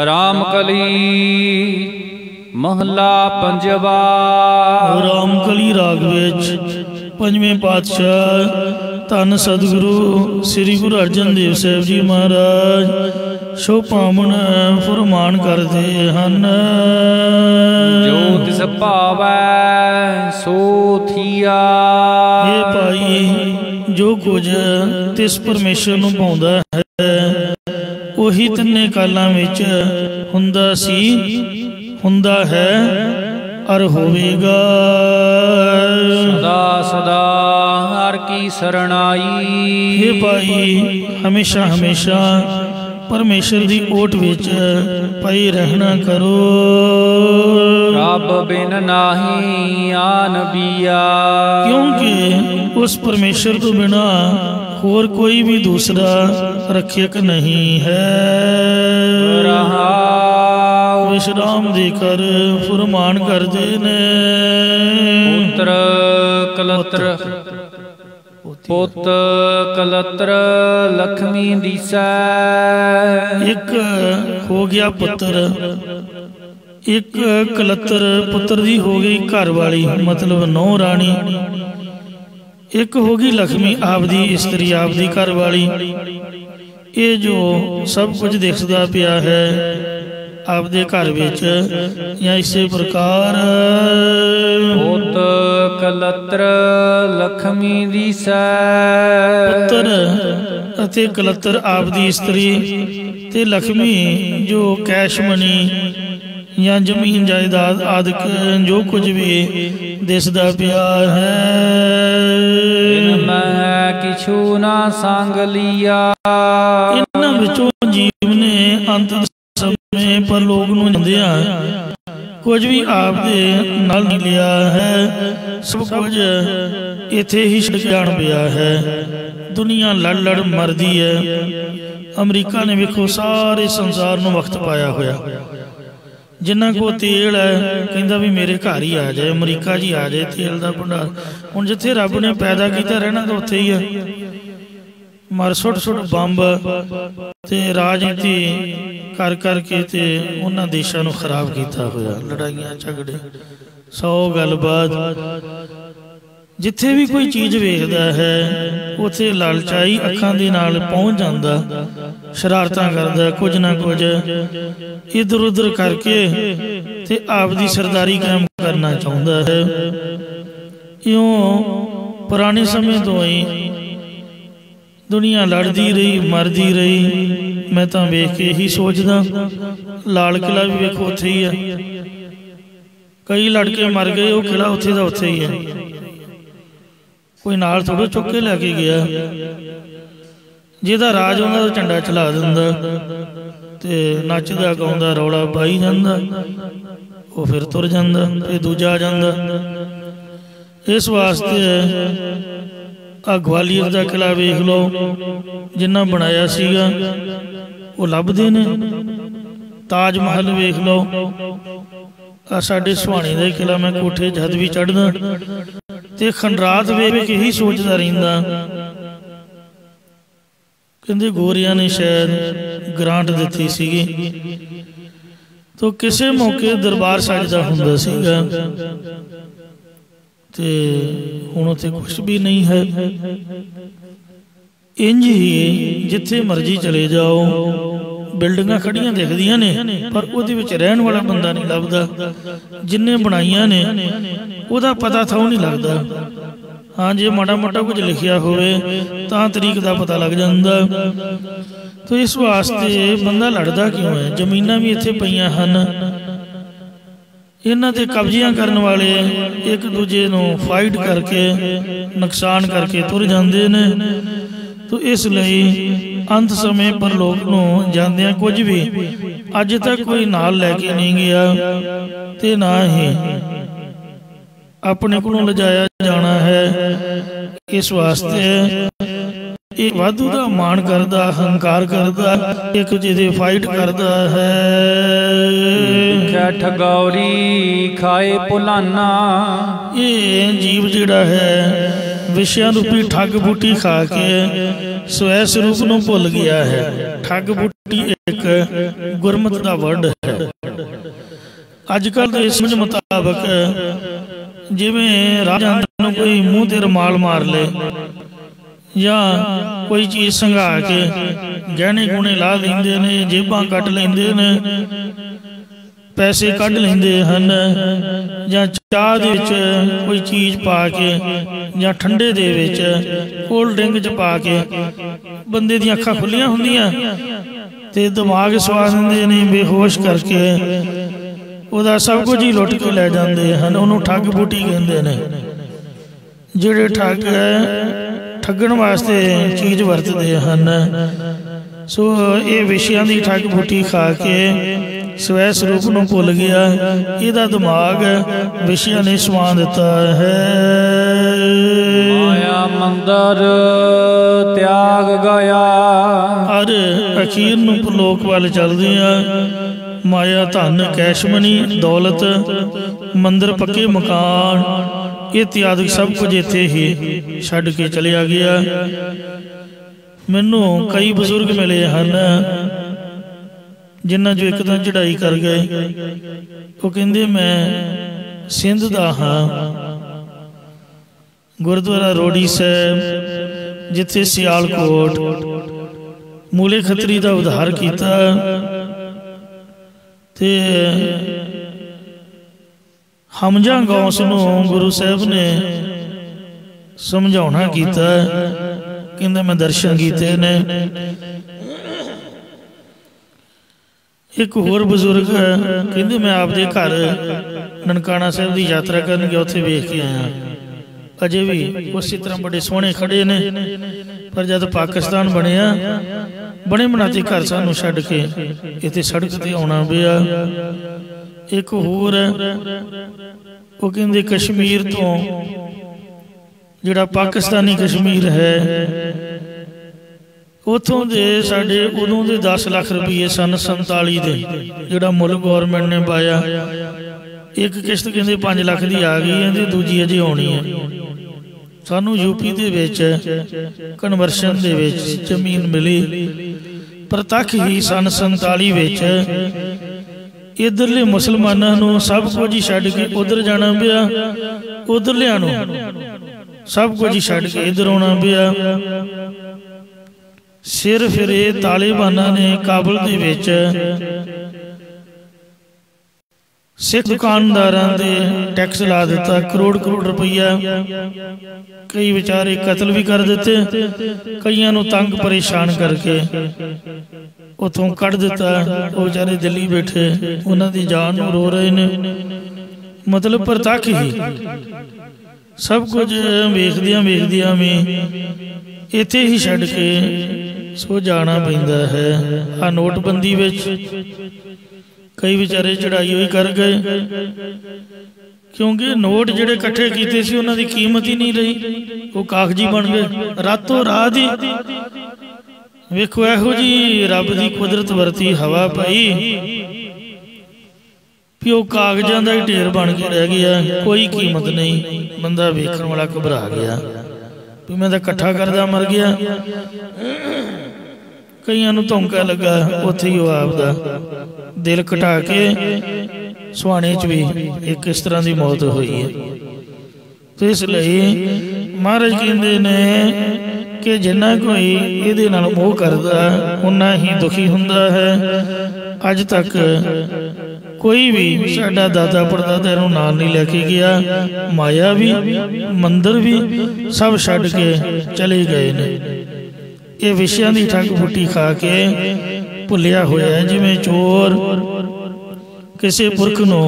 राम कली महला पंजवा। राम कली राग विच पंजवें पातशाह धन सतगुरु श्री गुरु अर्जन देव साहब जी महाराज शो पावन फरमान करते हन। जो तिस भावै सो थिया। ये भाई जो कुछ तिस परमेश्वर नूं भाउंदा है उही तिन्ने कालां विच हुंदा सी, हुंदा है और होवेगा। सदा सदा हर की शरणाई। हे भाई हमेशा हमेशा परमेश्वर दी ओट विच पई रहना करो। रब बिन नाही आन बिया। क्योंकि उस परमेश्वर को बिना और कोई भी दूसरा रक्षक नहीं है। विश्राम देकर फरमान करते ने। पुत्र कलत्र पुत कलत्र लक्ष्मी दिसै। एक हो गया पुत्र, एक कलत्र पुत्र दी हो गई घर वाली मतलब नौ रानी। एक होगी लक्ष्मी आपदी इस्त्री आपदी घर वाली। ये जो सब कुछ दिखदा पिया है आपदे घर विच या इसे प्रकार पुत कलत्र लक्ष्मी दिसै। पुत्र अते कलत्र आपदी इस्त्री ते लक्ष्मी जो कैश मनी या जमीन जायदाद आदि जो कुछ भी दिसदा पिया है। मैं किछु ना सांग लिया। इन्हां विचों जीव ने अंत समय पर लोग नूं जांदियां कुछ भी आप दे नाल नहीं लिया है। सब कुछ इत्थे ही छड़ जाण पिया है। दुनिया लड़ लड़ मरदी है। अमरीका ने वेखो सारे संसार नूं वक्त पाया होया। जिन्ना को तेल है कहंदा भी मेरे घर ही आ जाए, अमरीका जी आ जाए तेल का भंडार। हुण जिथे रब ने पैदा किया रहना तो उत्थे ही है। मर सुट सुट बंब ते राजनीति कर करके ते उन्हां देशां नूं खराब किया होया। लड़ाइयां झगड़े 100 गलबात। जिथे भी कोई चीज़ वेखदा है उत्थे लालचाई अखां दे नाल पहुंच जांदा, शरारतां करदा कुछ ना कुछ इधर उधर करके ते आपदी सरदारी कायम करना चाहुंदा है। इउं पुराने समय तो ही दुनिया लड़दी रही मरदी रही। मैं तां वेख के ही सोचदा लाल किला भी वेखो उत्थे ही है। कई लड़के मर गए, वो किला उत्थे दा उत्थे ही है। कोई नाल थोड़ा चुक के लैके गया। जिहदा राज होंदा तो झंडा चला दिंदा ते नचदा गाउंदा रौला पाई जांदा। वो फिर तुर जांदा ते दूजा आ जांदा। इस वास्ते आ ग्वालियर का किला वेख लो जिन्ना बनाया सीगा वो लभदे ने। ताज महल वेख लो। आ साडे सुहाने का किला मैं कोठे जद भी चढ़दा ते खंडरात वेख के ही सोचता रहिंदा। कहंदे गोरियां ने शायद ग्रांट दिती सीगी तो किसी मौके दरबार सजदा हुंदा सीगा ते हुण उत्थे कुछ भी नहीं है। इंज ही जिथे मर्जी चले जाओ बिल्डिंगां खड़ियां दिखदियां ने पर उहदे विच रहण वाला बंदा नहीं लभदा। जिन्ने बनाइयां ने उहदा पता था नहीं लगता। हाँ जे माड़ा मोटा कुछ लिखिया होवे तां तरीक का पता लग जांदा। तो इस वास्ते बंदा लड़दा क्यों है? जमीनां भी इत्थे पईयां हन। इन्हां ते कब्जियां करन वाले एक दूजे नूं फाइट करके नुकसान करके तुर जांदे ने। तो इसलिए अंत समय पर लोग नूं जांदियां कुछ भी अज तक कोई नाल लैके नहीं गया ते ना ही अपने को लिजाया जाना है। इस वास्ते एक वाधू का मान करदा, अहंकार करदा, एक दूजे फाइट करदा है। ठगौरी खाए पुलाना। ये जीव जिहड़ा है विषयां रूपी ठग बूटी खा के स्वै स्वरूप नूं भुल गया है। ठग बूटी एक गुरमत का वर्ड है। अजकल के समझ मुताबक जिवें राजंत्र नूं कोई मूँह ते रुमाल मार ले या कोई चीज़ संघा के गहने गुणे ला लेंदे ने, जेबां कट लेंदे ने, पैसे कढ़ लेंदे हन, या चाह दे विच कोई चीज़ पा के या ठंडे दे विच कोल्ड ड्रिंक च पा के बंदे दी अखां खुलियां हुंदियां ते दिमाग सवा दिंदे ने, बेहोश करके ਉਹਦਾ सब कुछ ही लुट के लै जाते हैं। उन्होंने ठग बूटी कहते हैं। ਜਿਹੜੇ ठग ठगण वास्ते चीज़ वरतते हैं। सो ये विषयां की ठग बूटी खा के स्वै स्वरूप नूं भुल गया। ਇਹਦਾ दिमाग विषयां ने सवा दिता है। माया मंदिर त्याग गया। और अखीर नूं परलोक वाल चलदे आ। माया धन कैशमनी दौलत मंदिर पक्के मकान इत्यादि सब कुछ इत्थे ही छड्ड के चलिया गया। मैनू कई बजुर्ग मिले हैं जिन्हां जो एकदम चढ़ाई कर गए। वो कहंदे मैं सिंध दा हाँ, गुरुद्वारा रोड़ी साहब जिथे सियालकोट मूले खतरी का उद्धार किया ते हमजा गौस नूं गुरु साहब ने समझाउणा कीता। कहंदे मैं दर्शन कीते ने। एक होर बजुर्ग कहंदे मैं आपदे घर ननकाना साहब की यात्रा करन गया, उत्थे वेख के आया। अजे भी उसी तरह बड़े सोहने खड़े ने, पर जब पाकिस्तान बनिया बने बनाते घर सानू छड्ड के इत्थे सड़क ते आउणा पिया। एक होर वो कहंदे कश्मीर तो जिहड़ा पाकिस्तानी कश्मीर है उतों दे साडे उदों दे 10 लाख रुपये सन 47 दे जिहड़ा मुल गौरमेंट ने पाया। एक किश्त कहंदे 5 लाख की आ गई है, दूजी अजे आउणी है। सानू यूपी दे विच कन्वर्शन दे विच जमीन मिली, प्रतख ही सन 47 विच इधरले मुसलमानां नूं सब कुछ ही छड्ड के उधर जाना पिया, उधरलियां नूं सब कुछ ही छड्ड के इधर आउणा पिया। सिर फिरे तालिबानां ने काबुल दे विच सिख दुकानदारां दे टैक्स ला दिता, करोड़ करोड़ रुपया। कई बेचारे कतल भी कर दिते, कईयां नूं तंग परेशान करके उतों कढ़ दिता। वो बेचारे दिल्ली बैठे उन्हां दी जान नूं रो रहे ने। मतलब परतख ही सब कुछ वेखदियां वेखदियां भी इत्थे ही छड्ड के सो जाना पैंदा है। आ नोटबंदी विच कई बेचारे चढ़ाई हुई कर गए, क्योंकि नोट जिहड़े इकट्ठे कीते सी उन्हां दी कीमत ही नहीं रही, वो कागजी बन गए रातों रात ही। वेखो इहो जी रब की कुदरत वरती हवा पाई भी वो कागजां दा ही ढेर बन के रह गया, कोई कीमत नहीं। बंदा वेखण वाला घबरा गया भी मैं तो इकट्ठा करदा मर गया। कईयां नूं धौंका लगा, उत्थे ही आपदा दिल घटा के सुहाने च भी एक इस तरह की मौत हुई है। तो इसलिए महाराज कहते ने कि जिन्ना कोई इहदे नाल मोह करदा उन्ना ही दुखी हुंदा है। अज तक कोई भी साडा दादा परदादा इहनूं नाल नहीं लैके गया। माया भी मंदिर भी सब छड्ड के चले गए ने। ये विषयां दी ठग फुट्टी खा के भुलिया होया है। जिवें चोर किसी पुरख नूं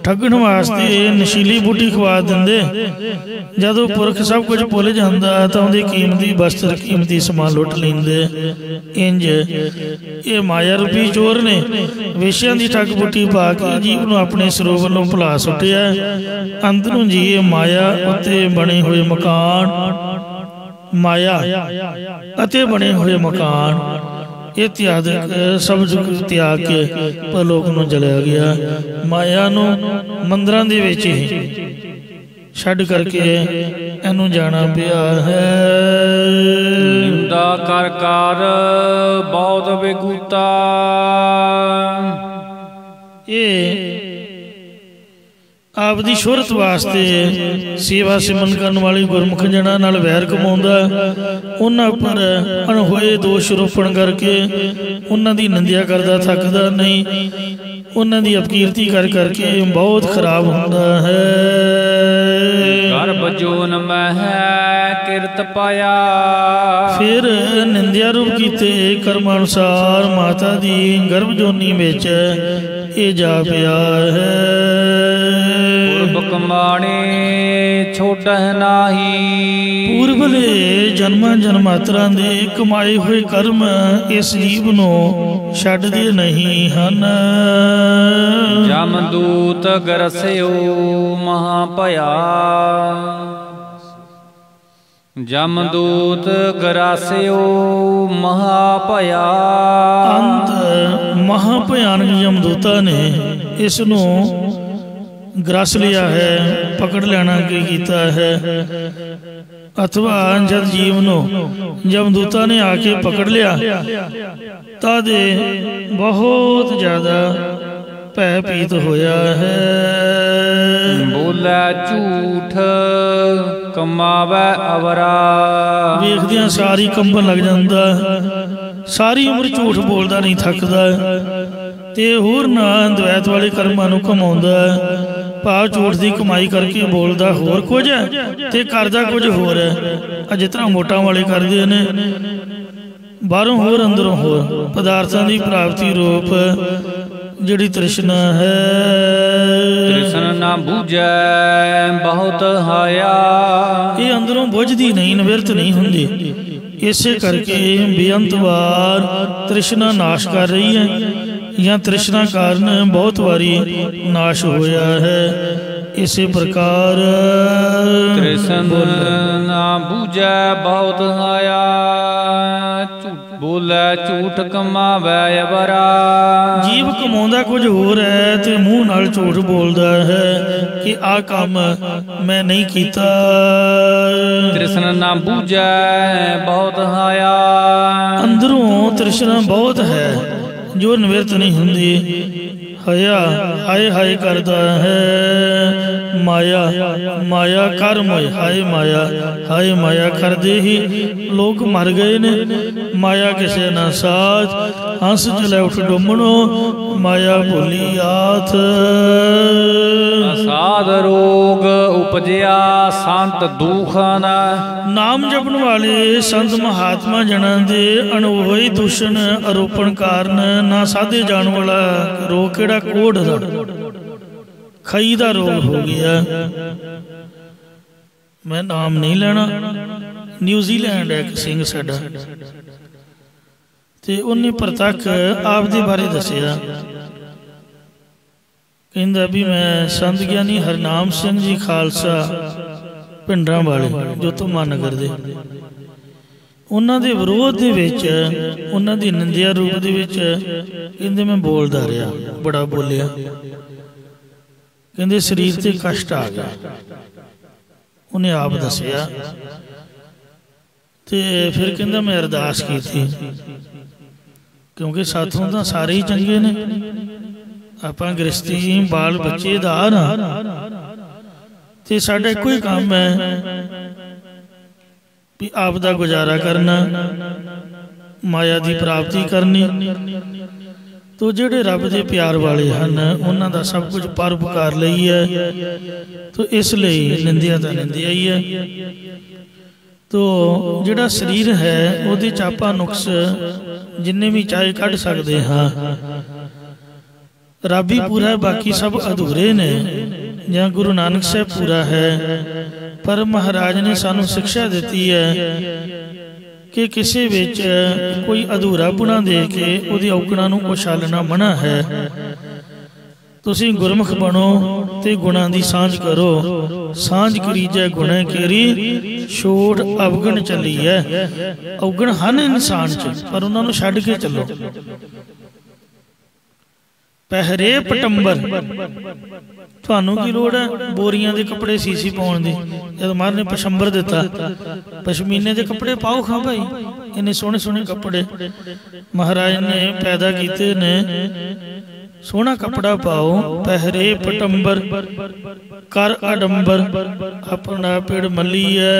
ठगण वास्ते नशीली बूटी खवा दिंदे, जदों पुरख सब कुछ भुल जांदा तां उहदे कीमती वस्त्र कीमती समान लुट लैंदे। इंज ये माया रूपी चोर ने विषयां दी ठग फुट्टी पा के जीव नूं अपने सरोवर वल्लों भुला सुटिया। अंत नूं जी माया उत्ते बने हुए मकान, माया अते बने हुए मकान इत्यादि सब त्याग के परलोक नूं चलिया गया। माया नूं मंदिरां दे विच ही छड्ड करके इहनूं जाना पिया है। ਨਿੰਦਾ ਕਰ ਕਰ ਬਹੁਤ ਬੇਗੂਤਾ। ਇਹ ਆਪ ਦੀ ਸ਼ੋਹਰਤ ਵਾਸਤੇ ਸੇਵਾ ਸਿਮਰਨ ਕਰਨ ਵਾਲੀ ਗੁਰਮੁਖ ਜਨਾਂ ਨਾਲ ਵੈਰ ਕਮਾਉਂਦਾ, ਉਹਨਾਂ ਉੱਪਰ ਅਣਹੋਏ ਦੋਸ਼ ਰੋਪਣ ਕਰਕੇ ਉਹਨਾਂ ਦੀ ਨਿੰਦਿਆ ਕਰਦਾ, ਥੱਕਦਾ ਨਹੀਂ, ਉਹਨਾਂ ਦੀ ਅਪਕੀਰਤੀ ਕਰ ਕਰਕੇ ਬਹੁਤ ਖਰਾਬ ਹੁੰਦਾ ਹੈ। ਗਰਭ ਜੋਨ ਮਹਿ ਕਿਰਤ ਪਾਇਆ। ਫਿਰ ਨਿੰਦਿਆ ਰੂਪ ਕੀਤੇ ਕਰਮ ਅਨੁਸਾਰ ਮਾਤਾ ਦੀ ਗਰਭ ਜੋਨੀ ਵਿੱਚ ਇਹ ਜਾ ਪਿਆ ਹੈ। ਪੁਰਬ ਕਮਾਣੇ ਛੋਟਹਿ ਨਾਹੀ। ਪੂਰਬਲੇ ਜਨਮਾਂ ਜਨਮਾਤਰਾਂ ਦੇ ਕਮਾਏ ਹੋਏ ਕਰਮ ਇਸ ਜੀਵ ਨੂੰ ਛੱਡਦੇ ਨਹੀਂ ਹਨ। ਜਮਦੂਤ ਗਰਸਿਓ ਮਹਾ ਭਇਆ। ਜਮਦੂਤ ਗਰਾਸਿਓ ਮਹਾ ਭਇਆ। ਅੰਤ ਮਹਾ ਭਿਆਨਕ ਜਮਦੂਤਾਂ ਨੇ ਇਸ ਨੂੰ ਗਰਸ ਲਿਆ ਹੈ, ਪਕੜ ਲੈਣਾ ਕੀ ਕੀਤਾ ਹੈ। ਅਥਵਾ ਜਦ ਜੀਵ ਨੂੰ ਜਮਦੂਤਾਂ ਨੇ ਆ ਕੇ ਪਕੜ ਲਿਆ ਤਾਂ ਦੇ ਬਹੁਤ ਜ਼ਿਆਦਾ ਭੈ ਭੀਤ ਹੋਇਆ ਹੈ। ਬੋਲੇ ਝੂਠ ਕਮਾਵੇ ਅਵਰਾ। ਵੇਖਦਿਆਂ ਸਾਰੀ ਕੰਬਣ ਲੱਗ ਜਾਂਦਾ, ਸਾਰੀ ਉਮਰ ਝੂਠ ਬੋਲਦਾ ਨਹੀਂ ਥੱਕਦਾ, ਤੇ ਹੋਰ ਨਾ ਦਵੈਤ ਵਾਲੇ ਕਰਮਾਂ ਨੂੰ ਕਮਾਉਂਦਾ। ਭਾਵ ਝੂਠ ਦੀ ਕਮਾਈ ਕਰਕੇ ਬੋਲਦਾ ਹੋਰ ਕੁਝ ਤੇ ਕਰਦਾ ਕੁਝ ਹੋਰ ਹੈ। ਜਿਸ ਤਰ੍ਹਾਂ ਮੋਟਾਂ ਵਾਲੇ ਕਰਦੇ ਨੇ, ਬਾਹਰੋਂ ਹੋਰ ਅੰਦਰੋਂ ਹੋਰ, ਪਦਾਰਥਾਂ ਦੀ ਪ੍ਰਾਪਤੀ ਰੂਪ ਜਿਹੜੀ ਤ੍ਰਿਸ਼ਨਾ ਹੈ। ਤ੍ਰਿਸ਼ਨਾ ਨਾ ਬੁਝੈ ਬਹੁਤ ਹਾਇਆ। ਇਹ ਅੰਦਰੋਂ ਬੁਝਦੀ ਨਹੀਂ, ਨਿਵਰਤ ਨਹੀਂ ਹੁੰਦੀ। ਇਸੇ ਕਰਕੇ ਬੇਅੰਤ ਵਾਰ ਤ੍ਰਿਸ਼ਨਾ ਨਾਸ਼ ਕਰ ਰਹੀ ਹੈ, ਜਾਂ ਤ੍ਰਿਸ਼ਨਾ ਕਾਰਨ ਬਹੁਤ ਵਾਰੀ ਨਾਸ਼ ਹੋਇਆ ਹੈ। ਇਸੇ ਪ੍ਰਕਾਰ ਤ੍ਰਿਸ਼ਨਾ ਨਾ ਬੁਝੈ ਬਹੁਤ ਹਾਇਆ। ਬੋਲੇ ਝੂਠ ਕਮਾਵੇ ਅਵਰਾ। ਜੀਵ ਕਮਾਉਂਦਾ ਕੁਝ ਹੋਰ ਹੈ ਤੇ ਮੂੰਹ ਨਾਲ ਝੂਠ ਬੋਲਦਾ ਹੈ ਕਿ ਆਹ ਕੰਮ ਮੈਂ ਨਹੀਂ ਕੀਤਾ। ਤ੍ਰਿਸ਼ਨਾ ਨਾ ਬੁਝੈ ਬਹੁਤ ਹਾਇਆ। ਅੰਦਰੋਂ ਤ੍ਰਿਸ਼ਨਾ ਬਹੁਤ ਹੈ ਜੋ ਨਿਵਰਤ ਨਹੀਂ ਹੁੰਦੀ। ਹਇਆ ਹਾਏ ਹਾਏ ਕਰਦਾ ਹੈ। ਮਾਇਆ ਮਾਇਆ ਕਰਮ ਹੋਏ, ਹਾਏ ਮਾਇਆ ਕਰਦੇ ਹੀ ਲੋਕ ਮਰ ਗਏ ਨੇ। ਮਾਇਆ ਕਿਸੇ ਨਾ ਸਾਥ, ਹੰਸ ਚਲੇ ਉੱਠ ਡੁੰਮਣੋ, ਮਾਇਆ ਭੁੱਲੀ ਆਥ। ਸਾਧ ਰੋਗ ਉਪਜਿਆ ਸੰਤ ਦੂਖਨ। ਨਾਮ ਜਪਣ ਵਾਲੇ ਸੰਤ ਮਹਾਤਮਾ ਜਨਾਂ ਦੇ ਅਣਹੋਏ ਦੂਸ਼ਣ ਆਰੋਪਣ ਕਾਰਨ ਨਾ ਸਾਧੇ ਜਾਣ ਵਾਲਾ ਰੋਗ ਕਿਹੜਾ, ਕੋੜ ਦਾ ਖਈ ਦਾ ਰੋਗ ਹੋ ਗਿਆ। ਮੈਂ ਨਾਮ ਨਹੀਂ ਲੈਣਾ। ਨਿਊਜ਼ੀਲੈਂਡ ਇੱਕ ਸਿੰਘ ਸਾਡਾ, ਤੇ ਉਹਨੇ ਪ੍ਰਤੱਖ ਆਪ ਦੇ ਬਾਰੇ ਦੱਸਿਆ। ਕਹਿੰਦਾ ਵੀ ਮੈਂ ਸੰਤ ਗਿਆਨੀ ਹਰਨਾਮ ਸਿੰਘ ਜੀ ਖਾਲਸਾ ਪਿੰਡਰਾਂ ਵਾਲੇ ਜੋਤੋਮਾ ਨਗਰ ਦੇ, ਉਹਨਾਂ ਦੇ ਵਿਰੋਧ ਦੇ ਵਿੱਚ, ਉਹਨਾਂ ਦੀ ਨਿੰਦਿਆ ਰੂਪ ਦੇ ਵਿੱਚ ਕਹਿੰਦੇ ਮੈਂ ਬੋਲਦਾ ਰਿਹਾ, ਬੜਾ ਬੋਲਿਆ। ਕਹਿੰਦੇ ਸਰੀਰ ਤੇ ਕਸ਼ਟ ਆ ਗਿਆ, ਉਹਨੇ ਆਪ ਦੱਸਿਆ। ਤੇ ਫਿਰ ਕਹਿੰਦਾ ਮੈਂ ਅਰਦਾਸ ਕੀਤੀ, ਕਿਉਂਕਿ ਸਾਥੋਂ ਤਾਂ ਸਾਰੇ ਹੀ ਚੰਗੇ ਨੇ, ਆਪਾਂ ਗ੍ਰਸਤੀ ਬਾਲ ਬੱਚੇਦਾਰ ਹਾਂ, ਤੇ ਸਾਡਾ ਇੱਕੋ ਹੀ ਕੰਮ ਹੈ ਵੀ ਆਪ ਦਾ ਗੁਜ਼ਾਰਾ ਕਰਨਾ, ਮਾਇਆ ਦੀ ਪ੍ਰਾਪਤੀ ਕਰਨੀ। ਤੋ ਜਿਹੜੇ ਰੱਬ ਦੇ ਪਿਆਰ ਵਾਲੇ ਹਨ ਉਹਨਾਂ ਦਾ ਸਭ ਕੁਝ ਪਰਉਪਕਾਰ ਲਈ ਹੈ, ਤੋ ਇਸ ਲਈ ਨਿੰਦਿਆ ਤਾਂ ਨਿੰਦਿਆ ਹੀ ਹੈ। ਤੋ ਜਿਹੜਾ ਸਰੀਰ ਹੈ ਉਹਦੇ 'ਚ ਆਪਾਂ ਨੁਕਸ ਜਿੰਨੇ ਵੀ ਚਾਹੇ ਕੱਢ ਸਕਦੇ ਹਾਂ। ਰੱਬ ਹੀ ਪੂਰਾ ਹੈ, ਬਾਕੀ ਸਭ ਅਧੂਰੇ ਨੇ, ਜਾਂ ਗੁਰੂ ਨਾਨਕ ਸਾਹਿਬ ਪੂਰਾ ਹੈ। ਪਰ ਮਹਾਰਾਜ ਨੇ ਸਾਨੂੰ ਸਿੱਖਿਆ ਦਿੱਤੀ ਹੈ ਕਿ ਕਿਸੇ ਵਿੱਚ ਕੋਈ ਅਧੂਰਾ ਗੁਣਾ ਦੇ ਕੇ ਉਹਦੀ ਔਗਣਾਂ ਨੂੰ ਉਛਾਲਣਾ ਮਨਾ ਹੈ। ਤੁਸੀਂ ਗੁਰਮੁਖ ਬਣੋ ਤੇ ਗੁਣਾਂ ਦੀ ਸਾਂਝ ਕਰੋ। ਸਾਂਝ ਕਰੀਜੈ ਗੁਣੈ ਕੇਰੀ, ਛੋੜ ਅਵਗਣ ਚੱਲੀ ਹੈ। ਔਗਣ ਹਨ ਇਨਸਾਨ 'ਚ, ਪਰ ਉਹਨਾਂ ਨੂੰ ਛੱਡ ਕੇ ਚੱਲੋ। ਪਹਿਰੇ ਪਟੰਬਰ। ਤੁਹਾਨੂੰ ਕੀ ਲੋੜ ਹੈ ਬੋਰੀਆਂ ਦੇ ਕੱਪੜੇ ਸੀਸੀ ਪਾਉਣ ਦੀ, ਜਦ ਮਹਾਰਾਜ ਨੇ ਪਸ਼ੰਬਰ ਦਿੱਤਾ। ਪਸ਼ਮੀਨੇ ਦੇ ਕੱਪੜੇ ਪਾਓ ਖਾਂ ਭਾਈ, ਇੰਨੇ ਸੋਹਣੇ ਸੋਹਣੇ ਕੱਪੜੇ ਮਹਾਰਾਜ ਨੇ ਪੈਦਾ ਕੀਤੇ ਨੇ। ਸੋਹਣਾ ਕੱਪੜਾ ਪਾਓ। ਪਹਿਰੇ ਪਟੰਬਰ ਕਰ ਅਡੰਬਰ ਆਪਣਾ ਪਿੜ ਮੱਲੀਐ।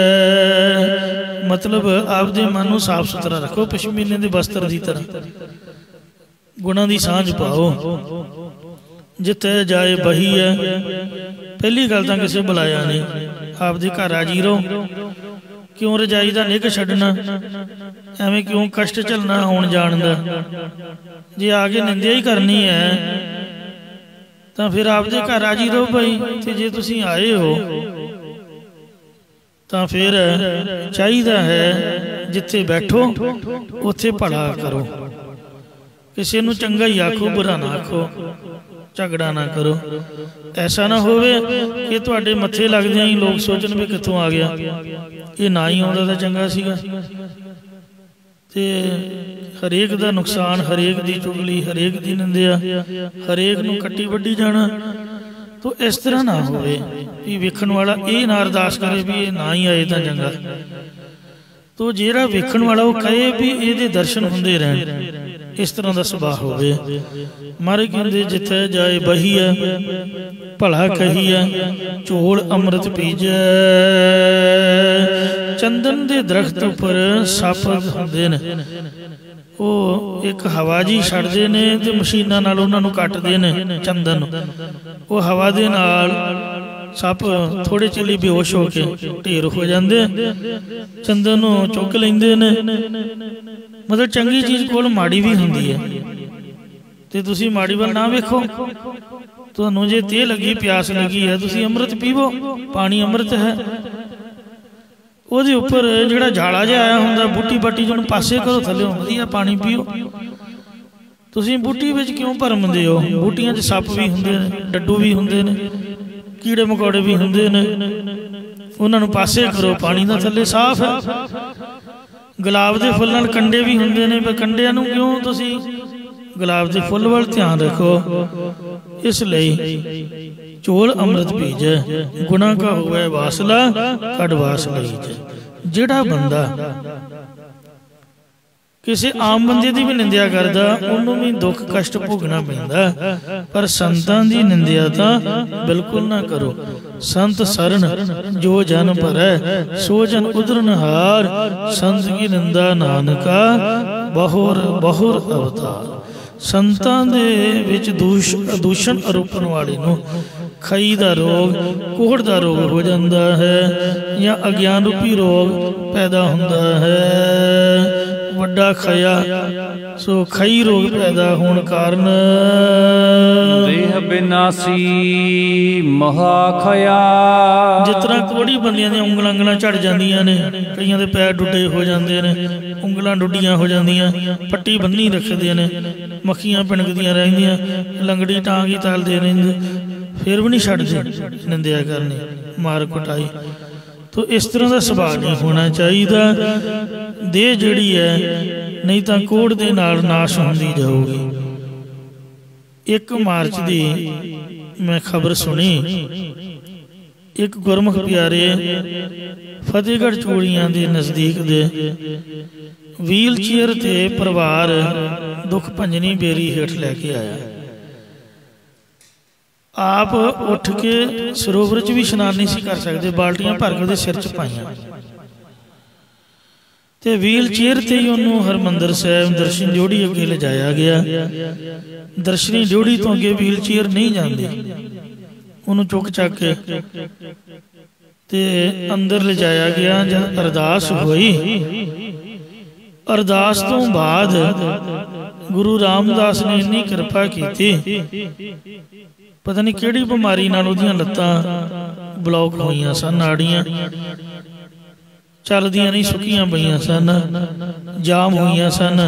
ਮਤਲਬ ਆਪਦੇ ਮਨ ਨੂੰ ਸਾਫ ਸੁਥਰਾ ਰੱਖੋ, ਪਸ਼ਮੀਨੇ ਦੇ ਵਸਤਰ ਦੀ ਤਰ੍ਹਾਂ। ਗੁਣਾਂ ਦੀ ਸਾਂਝ ਪਾਓ। ਜਿੱਥੇ ਜਾਏ ਬਹੀ ਹੈ। ਪਹਿਲੀ ਗੱਲ ਤਾਂ ਕਿਸੇ ਬੁਲਾਇਆ ਨਹੀਂ, ਆਪਦੇ ਘਰ ਰਾਜੀ ਰਹੋ। ਕਿਉਂ ਰਜਾਈ ਦਾ ਨਿੱਘ ਛੱਡਣਾ, ਐਵੇਂ ਕਿਉਂ ਕਸ਼ਟ ਝੱਲਣਾ ਆਉਣ ਜਾਣ ਦਾ। ਜੇ ਆ ਕੇ ਨਿੰਦਿਆ ਹੀ ਕਰਨੀ ਹੈ ਤਾਂ ਫਿਰ ਆਪਦੇ ਘਰ ਰਾਜੀ ਰਹੋ ਭਾਈ। ਤੇ ਜੇ ਤੁਸੀਂ ਆਏ ਹੋ ਤਾਂ ਫਿਰ ਚਾਹੀਦਾ ਹੈ ਜਿੱਥੇ ਬੈਠੋ ਉੱਥੇ ਭਲਾ ਕਰੋ। ਕਿਸੇ ਨੂੰ ਚੰਗਾ ਹੀ ਆਖੋ, ਬੁਰਾ ਨਾ ਆਖੋ, ਝਗੜਾ ਨਾ ਕਰੋ। ਐਸਾ ਨਾ ਹੋਵੇ ਕਿ ਤੁਹਾਡੇ ਮੱਥੇ ਲੱਗਦਿਆਂ ਹੀ ਲੋਕ ਸੋਚਣ ਵੀ ਕਿੱਥੋਂ ਆ ਗਿਆ, ਇਹ ਨਾ ਹੀ ਆਉਂਦਾ ਤਾਂ ਚੰਗਾ ਸੀਗਾ। ਤੇ ਹਰੇਕ ਦਾ ਨੁਕਸਾਨ, ਹਰੇਕ ਦੀ ਚੁਗਲੀ, ਹਰੇਕ ਦੀ ਨਿੰਦਿਆ, ਹਰੇਕ ਨੂੰ ਕੱਟੀ ਵੱਢੀ ਜਾਣਾ। ਤੋ ਇਸ ਤਰ੍ਹਾਂ ਨਾ ਹੋਵੇ ਵੀ ਵੇਖਣ ਵਾਲਾ ਇਹ ਨਾ ਅਰਦਾਸ ਕਰੇ ਵੀ ਇਹ ਨਾ ਹੀ ਆਏ ਤਾਂ ਚੰਗਾ। ਤੋ ਜਿਹੜਾ ਵੇਖਣ ਵਾਲਾ ਉਹ ਕਹੇ ਵੀ ਇਹਦੇ ਦਰਸ਼ਨ ਹੁੰਦੇ ਰਹਿਣ, ਇਸ ਤਰ੍ਹਾਂ ਦਾ ਸੁਭਾਅ ਹੋਵੇ। ਮਹਾਰਾਜ ਕਹਿੰਦੇ ਜਿੱਥੇ ਜਾਏ ਬਹੀ ਹੈ, ਭਲਾ ਕਹੀ ਹੈ, ਝੋਲ ਅੰਮ੍ਰਿਤ ਪੀਜੈ। ਚੰਦਨ ਦੇ ਦਰਖਤ ਉੱਪਰ ਸੱਪ ਹੁੰਦੇ ਨੇ, ਉਹ ਇੱਕ ਹਵਾ ਜੀ ਛੱਡਦੇ ਨੇ ਤੇ ਮਸ਼ੀਨਾਂ ਨਾਲ ਉਹਨਾਂ ਨੂੰ ਕੱਟਦੇ ਨੇ ਚੰਦਨ। ਉਹ ਹਵਾ ਦੇ ਨਾਲ ਸੱਪ ਥੋੜੇ ਚਿਰ ਲਈ ਬੇਹੋਸ਼ ਹੋ ਕੇ ਢੇਰ ਹੋ ਜਾਂਦੇ, ਚੰਦਨ ਨੂੰ ਚੁੱਕ ਲੈਂਦੇ ਨੇ। ਮਤਲਬ ਚੰਗੀ ਚੀਜ਼ ਕੋਲ ਮਾੜੀ ਵੀ ਹੁੰਦੀ ਹੈ, ਤੇ ਤੁਸੀਂ ਮਾੜੀ ਵੱਲ ਨਾ ਵੇਖੋ। ਤੁਹਾਨੂੰ ਜੇ ਤੇਹ ਲੱਗੀ, ਪਿਆਸ ਲੱਗੀ ਹੈ, ਤੁਸੀਂ ਅੰਮ੍ਰਿਤ ਪੀਵੋ। ਪਾਣੀ ਅੰਮ੍ਰਿਤ ਹੈ। ਉਹਦੇ ਉੱਪਰ ਜਿਹੜਾ ਝਾੜਾ ਜਿਹਾ ਆਇਆ ਹੁੰਦਾ, ਬੂਟੀ ਬਾਟੀ ਜਿਹਨੂੰ ਪਾਸੇ ਕਰੋ, ਥੱਲਿਓਂ ਵਧੀਆ ਪਾਣੀ ਪੀਓ। ਤੁਸੀਂ ਬੂਟੀ ਵਿੱਚ ਕਿਉਂ ਭਰਮਦੇ ਹੋ? ਬੂਟੀਆਂ 'ਚ ਸੱਪ ਵੀ ਹੁੰਦੇ ਨੇ, ਡੱਡੂ ਵੀ ਹੁੰਦੇ ਨੇ, ਕੀੜੇ ਮਕੌੜੇ ਵੀ ਹੁੰਦੇ ਨੇ। ਉਹਨਾਂ ਨੂੰ ਪਾਸੇ ਕਰੋ, ਪਾਣੀ ਦਾ ਥੱਲੇ ਸਾਫ਼ ਹੈ। ਗੁਲਾਬ ਦੇ ਫੁੱਲ ਨਾਲ ਕੰਡੇ ਵੀ ਹੁੰਦੇ ਨੇ, ਪਰ ਕੰਡਿਆਂ ਨੂੰ ਕਿਉਂ ਤੁਸੀਂ ਗੁਲਾਬ ਦੇ ਫੁੱਲ ਵੱਲ ਧਿਆਨ ਰੱਖੋ। ਇਸ ਲਈ ਝੋਲ ਅੰਮ੍ਰਿਤ ਪੀਜੈ, ਗੁਨਾਹ ਕਾ ਹੋਵੇ ਵਾਸਲਾ ਕੱਢ ਵਾਸ ਲਈਜੈ। ਜਿਹੜਾ ਬੰਦਾ ਕਿਸੇ ਆਮ ਬੰਦੇ ਦੀ ਵੀ ਨਿੰਦਿਆ ਕਰਦਾ, ਉਹਨੂੰ ਵੀ ਦੁੱਖ ਕਸ਼ਟ ਭੋਗਣਾ ਪੈਂਦਾ। ਪਰ ਸੰਤਾਂ ਦੀ ਨਿੰਦਿਆ ਤਾਂ ਬਿਲਕੁਲ ਨਾ ਕਰੋ। ਸੰਤ ਸਰਨ ਜੋ ਜਨ ਭਰੈ, ਸੋ ਜਨ ਉਦਰਨ ਹਾਰ। ਸੰਤ ਕੀ ਨਿੰਦਾ ਨਾਨਕਾ ਬਹੁਰ ਬਹੁਰ ਅਵਤਾਰ। ਸੰਤਾਂ ਦੇ ਵਿੱਚ ਦੂਸ਼ਣ ਆਰੋਪਣ ਵਾਲੇ ਨੂੰ ਖਈ ਦਾ ਰੋਗ, ਕੋਹੜ ਦਾ ਰੋਗ ਹੋ ਜਾਂਦਾ ਹੈ, ਜਾਂ ਅਗਿਆਨ ਰੂਪੀ ਰੋਗ ਪੈਦਾ ਹੁੰਦਾ ਹੈ। ਵੱਡਾ ਖਇਆ ਸੋ ਖਈ ਰੋਗ ਪੈਦਾ ਹੋਣ ਕਾਰਨ ਦੇਹ ਬਿਨਾਸੀ ਮਹਾ ਖਇਆ। ਜਿਸ ਤਰ੍ਹਾਂ ਕੋੜੀ ਬੰਦਿਆਂ ਦੀਆਂ ਉਂਗਲਾਂ ਝੜ ਜਾਂਦੀਆਂ ਨੇ, ਕਈਆਂ ਦੇ ਪੈਰ ਡੁੱਡੇ ਹੋ ਜਾਂਦੇ ਨੇ, ਉਂਗਲਾਂ ਡੁੱਡੀਆਂ ਹੋ ਜਾਂਦੀਆਂ, ਪੱਟੀ ਬੰਨੀ ਰੱਖਦੇ ਨੇ, ਮੱਖੀਆਂ ਪਿਣਕਦੀਆਂ ਰਹਿੰਦੀਆਂ, ਲੰਗੜੀ ਟਾਂਗ ਹੀ ਤਲਦੇ ਰਹਿੰਦੇ, ਫਿਰ ਵੀ ਨਹੀਂ ਛੱਡਦੇ ਨਿੰਦਿਆ ਕਰਨੀ, ਮਾਰ ਕੁਟਾਈ। ਤੋ ਇਸ ਤਰ੍ਹਾਂ ਦਾ ਸੁਭਾਅ ਨਹੀਂ ਹੋਣਾ ਚਾਹੀਦਾ। ਦੇਹ ਜਿਹੜੀ ਹੈ ਨਹੀਂ ਤਾਂ ਕੋੜ ਦੇ ਨਾਲ ਨਾਸ਼ ਹੁੰਦੀ ਜਾਊਗੀ। 1 ਮਾਰਚ ਦੀ ਮੈਂ ਖਬਰ ਸੁਣੀ, ਇੱਕ ਗੁਰਮੁਖ ਪਿਆਰੇ ਫਤਿਹਗੜ੍ਹ ਚੂੜੀਆਂ ਦੇ ਨਜ਼ਦੀਕ ਦੇ ਵੀਲ ਚੇਅਰ ਤੇ ਪਰਿਵਾਰ ਦੁੱਖ ਭੰਜਨੀ ਬੇਰੀ ਹੇਠ ਲੈ ਕੇ ਆਇਆ। ਆਪ ਉੱਠ ਕੇ ਸਰੋਵਰ 'ਚ ਵੀ ਇਸ਼ਨਾਨ ਨਹੀਂ ਸੀ ਕਰ ਸਕਦੇ, ਬਾਲਟੀਆਂ ਭਰ ਕੇ ਉਹਦੇ ਸਿਰ 'ਚ ਪਾਈਆਂ, ਤੇ ਵੀਲ ਚੇਅਰ ਤੇ ਹੀ ਉਹਨੂੰ ਹਰਿਮੰਦਰ ਸਾਹਿਬ ਦਰਸ਼ਨ ਡਿਓੜੀ ਅੱਗੇ ਲਿਜਾਇਆ ਗਿਆ। ਦਰਸ਼ਨੀ ਡਿਓੜੀ ਤੋਂ ਅੱਗੇ ਵੀਲ ਚੇਅਰ ਨਹੀਂ ਜਾਂਦੀ, ਉਹਨੂੰ ਚੁੱਕ ਚੱਕ ਕੇ ਤੇ ਅੰਦਰ ਲਿਜਾਇਆ ਗਿਆ। ਜਦ ਅਰਦਾਸ ਹੋਈ, ਅਰਦਾਸ ਤੋਂ ਬਾਅਦ ਗੁਰੂ ਰਾਮਦਾਸ ਨੇ ਇੰਨੀ ਕਿਰਪਾ ਕੀਤੀ, ਪਤਾ ਨਹੀਂ ਕਿਹੜੀ ਬਿਮਾਰੀ ਨਾਲ ਉਹਦੀਆਂ ਲੱਤਾਂ ਬਲੌਕ ਹੋਈਆਂ ਸਨ, ਨਾੜੀਆਂ ਚੱਲਦੀਆਂ ਨਹੀਂ, ਸੁੱਕੀਆਂ ਪਈਆਂ ਸਨ, ਜਾਮ ਹੋਈਆਂ ਸਨ।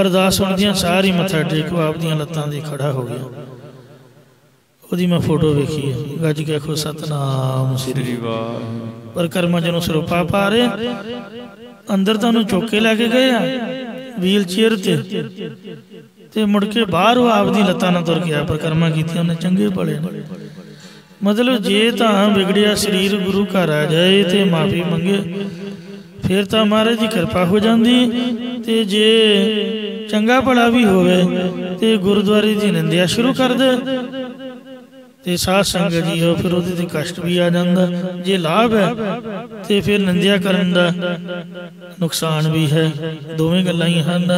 ਅਰਦਾਸ ਸੁਣਦਿਆਂ ਸਾਰੀ ਮੱਥਾ ਟੇਕ ਆਪਦੀਆਂ ਲੱਤਾਂ ਦੇ ਖੜਾ ਹੋ ਗਿਆ। ਉਹਦੀ ਮੈਂ ਫੋਟੋ ਵੇਖੀ, ਗੱਜ ਕੇ ਆਖੋ ਸਤਨਾਮ ਸ੍ਰੀ ਵਾਹਿਗੁਰੂ। ਪਰ ਕਰਮਾਂ 'ਚ ਉਹਨੂੰ ਸਰੋਪਾ ਪਾ ਰਹੇ। ਅੰਦਰ ਤਾਂ ਉਹਨੂੰ ਚੁੱਕ ਕੇ ਲੈ ਕੇ ਗਏ ਆ ਵੀਲ ਚੇਅਰ ਤੇ, ਤੇ ਮੁੜ ਕੇ ਬਾਹਰ ਉਹ ਆਪਦੀ ਲੱਤਾਂ ਨਾਲ ਤੁਰ ਗਿਆ, ਪਰਿਕਰਮਾ ਕੀਤੀ ਉਹਨੇ ਚੰਗੇ ਭਲੇ ਨੇ। ਮਤਲਬ ਜੇ ਤਾਂ ਵਿਗੜਿਆ ਸਰੀਰ ਗੁਰੂ ਘਰ ਆ ਜਾਏ ਤੇ ਮਾਫੀ ਮੰਗੇ ਫਿਰ ਤਾਂ ਮਹਾਰਾਜ ਦੀ ਕਿਰਪਾ ਹੋ ਜਾਂਦੀ, ਤੇ ਜੇ ਚੰਗਾ ਭਲਾ ਵੀ ਹੋਵੇ ਤੇ ਗੁਰਦੁਆਰੇ ਦੀ ਨਿੰਦਿਆ ਸ਼ੁਰੂ ਕਰ ਦੇ ਤੇ ਸਾਧ ਸੰਗਤ ਜੀ ਫਿਰ ਉਹਦੇ ਤੇ ਕਸ਼ਟ ਵੀ ਆ ਜਾਂਦਾ। ਜੇ ਲਾਭ ਹੈ ਤੇ ਫਿਰ ਨਿੰਦਿਆ ਕਰਨ ਦਾ ਨੁਕਸਾਨ ਵੀ ਹੈ, ਦੋਵੇਂ ਗੱਲਾਂ ਹੀ ਹਨ।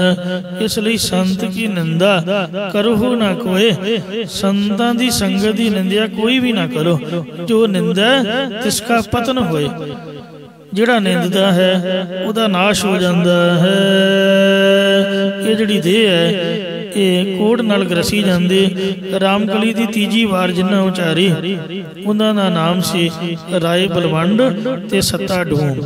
ਇਸ ਲਈ ਸੰਤ ਕੀ ਨਿੰਦਾ ਕਰੋ ਨਾ ਕੋਏ, ਸੰਤਾਂ ਦੀ ਸੰਗਤ ਦੀ ਨਿੰਦਿਆ ਕੋਈ ਵੀ ਨਾ ਕਰੋ, ਜੋ ਨਿੰਦਾ ਤਿਸਕਾ ਪਤਨ ਹੋਏ। ਜਿਹੜਾ ਨਿੰਦਦਾ ਹੈ ਉਹਦਾ ਨਾਸ਼ ਹੋ ਜਾਂਦਾ ਹੈ। ਇਹ ਜਿਹੜੀ ਦੇਹ ਹੈ ਇਹ ਕੋੜ ਨਾਲ ਗਰਸੀ ਜਾਂਦੀ। ਰਾਮਕਲੀ ਦੀ ਤੀਜੀ ਵਾਰ ਜਿਨ੍ਹਾਂ ਉਚਾਰੀ ਉਹਨਾਂ ਦਾ ਨਾਮ ਸੀ ਰਾਏ ਬਲਵੰਡ ਤੇ ਸੱਤਾ ਢੂੰਡ।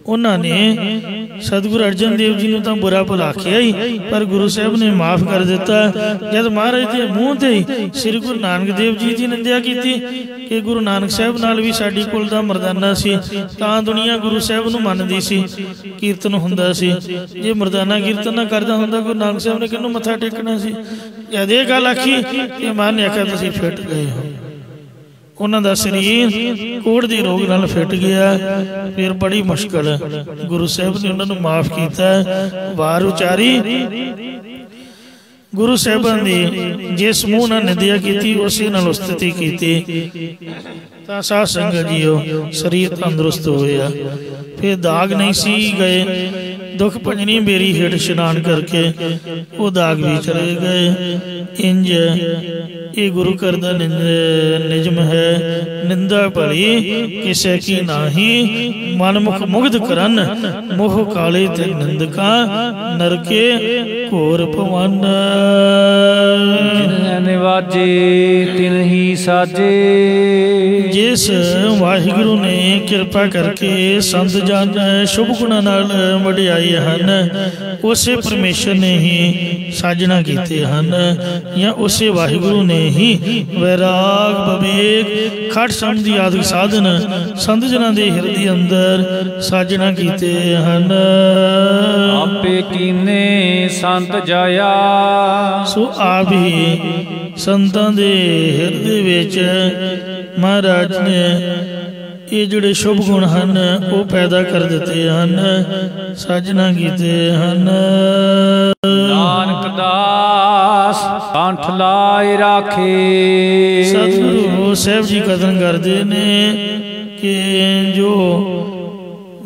ਉਹਨਾਂ ਨੇ ਸਤਿਗੁਰੂ ਅਰਜਨ ਦੇਵ ਜੀ ਨੂੰ ਤਾਂ ਬੁਰਾ ਭਲਾ ਆਖਿਆ ਹੀ, ਪਰ ਗੁਰੂ ਸਾਹਿਬ ਨੇ ਮਾਫ ਕਰ ਦਿੱਤਾ। ਜਦ ਮਹਾਰਾਜ ਦੇ ਮੂੰਹ ਤੇ ਹੀ ਸ੍ਰੀ ਗੁਰੂ ਨਾਨਕ ਦੇਵ ਜੀ ਦੀ ਨਿੰਦਿਆ ਕੀਤੀ ਕਿ ਗੁਰੂ ਨਾਨਕ ਸਾਹਿਬ ਨਾਲ ਵੀ ਸਾਡੀ ਕੁਲ ਦਾ ਮਰਦਾਨਾ ਸੀ, ਤਾਂ ਦੁਨੀਆ ਗੁਰੂ ਸਾਹਿਬ ਨੂੰ ਮੰਨਦੀ ਸੀ, ਕੀਰਤਨ ਹੁੰਦਾ ਸੀ। ਜੇ ਮਰਦਾਨਾ ਕੀਰਤਨ ਨਾ ਕਰਦਾ ਹੁੰਦਾ ਗੁਰੂ ਨਾਨਕ ਸਾਹਿਬ ਨੇ ਕਿਹਨੂੰ ਮੱਥਾ ਟੇਕਣਾ ਸੀ। ਜਦ ਇਹ ਗੱਲ ਆਖੀ ਤੇ ਮਨ ਨੇ ਆਖਿਆ ਤੁਸੀਂ ਫਿੱਟ ਗਏ ਹੋ। ਉਹਨਾਂ ਦਾ ਸਰੀਰ ਕੋੜ ਦੇ ਰੋਗ ਨਾਲ ਫਿੱਟ ਗਿਆ। ਫਿਰ ਬੜੀ ਮੁਸ਼ਕਲ ਗੁਰੂ ਸਾਹਿਬ ਨੇ ਉਹਨਾਂ ਨੂੰ ਮਾਫ ਕੀਤਾ। ਵਾਰ ਉਚਾਰੀ ਗੁਰੂ ਸਾਹਿਬਾਂ ਦੀ ਜਿਸ ਮੂੰਹ ਨਾਲ ਨਿੰਦਿਆ ਕੀਤੀ ਉਸੇ ਨਾਲ ਉਸਤਤੀ ਕੀਤੀ ਤਾਂ ਸਾਧ ਸੰਗਤ ਜੀਓ ਸਰੀਰ ਤੰਦਰੁਸਤ ਹੋਇਆ। ਫਿਰ ਦਾਗ ਨਹੀਂ ਸੀ ਗਏ। ਦੁੱਖ ਭੰਜਨੀ ਬੇਰੀ ਹੇਠ ਇਸ਼ਨਾਨ ਕਰਕੇ ਉਹ ਦਾਗ ਵੀ ਚਲੇ ਗਏ। ਇੰਜ ਇਹ ਗੁਰੂ ਘਰ ਦਾ ਨਿਯਮ ਹੈ। ਨਿੰਦਾ ਭਲੀ ਕਿਸੇ ਕੀ ਨਾਹੀ, ਮਨ ਮੁਖ ਮੁਗਧ ਕਰਨ ਮੋਹ ਕਾਲੇ ਤੇ ਨਿੰਦਕਾ, ਨਰਕੇ ਘੋਰ ਭਵਨ। ਜਿਨ ਨਿਵਾਜੇ ਤਿਨ ਹੀ ਸਾਜੇ। ਜਿਸ ਵਾਹਿਗੁਰੂ ਨੇ ਕਿਰਪਾ ਕਰਕੇ ਸੰਤ ਜਨ ਸ਼ੁਭ ਗੁਣਾਂ ਨਾਲ ਵਡਿਆਏ ਹਨ, ਉਸੇ ਪਰਮੇਸ਼ਰ ਨੇ ਹੀ ਸਾਜਣਾ ਕੀਤੇ ਹਨ, ਜਾਂ ਉਸੇ ਵਾਹਿਗੁਰੂ ਨੇ ਹੀ ਵੈਰਾਗ ਵਿਵੇਕ ਖਟ ਸਮਝੀ ਆਦਿਕ ਸਾਧਨ ਸੰਤ ਜਨਾਂ ਦੇ ਹਿਰਦੇ ਅੰਦਰ ਸਾਜਣਾ ਕੀਤੇ ਹਨ। ਆਪੇ ਕੀਨੇ ਸੰਤ ਜਾਇਆ। ਸੋ ਆਪ ਹੀ ਸੰਤਾਂ ਦੇ ਹਿਰਦੇ ਵਿੱਚ ਮਹਾਰਾਜ ਨੇ ਇਹ ਜਿਹੜੇ ਸ਼ੁਭ ਗੁਣ ਹਨ ਉਹ ਪੈਦਾ ਕਰ ਦਿੱਤੇ ਹਨ, ਸਾਜਣਾ ਕੀਤੇ ਹਨ। ਨਾਨਕ ਦਾਸ ਕੰਠ ਲਾਇ ਰਾਖੇ। ਸਤਿਗੁਰੂ ਸਾਹਿਬ ਜੀ ਕਥਨ ਕਰਦੇ ਨੇ ਕਿ ਜੋ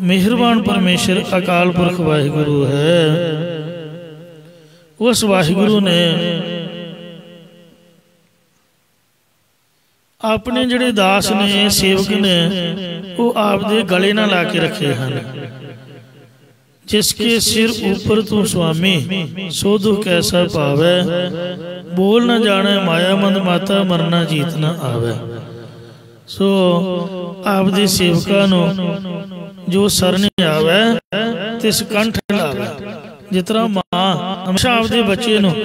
ਮਿਹਰਬਾਨ ਪਰਮੇਸ਼ਰ ਅਕਾਲ ਪੁਰਖ ਵਾਹਿਗੁਰੂ ਹੈ, ਉਸ ਵਾਹਿਗੁਰੂ ਨੇ ਆਪਣੇ ਜਿਹੜੇ ਦਾਸ ਨੇ ਸੇਵਕ ਨੇ ਉਹ ਆਪਦੇ ਗਲੇ ਨਾਲ ਲਾ ਕੇ ਰੱਖੇ ਹਨ। जिसके सिर ऊपर तू स्वामी सो दुख कैसा पावे, बोल न जाने माया मंद माता मरना जीत न आवे। सो आपदे सेवकां नूं जो सरन आवे तिस कंठ लावे। जिस तरह मां हमेशा आपदे बच्चे नूं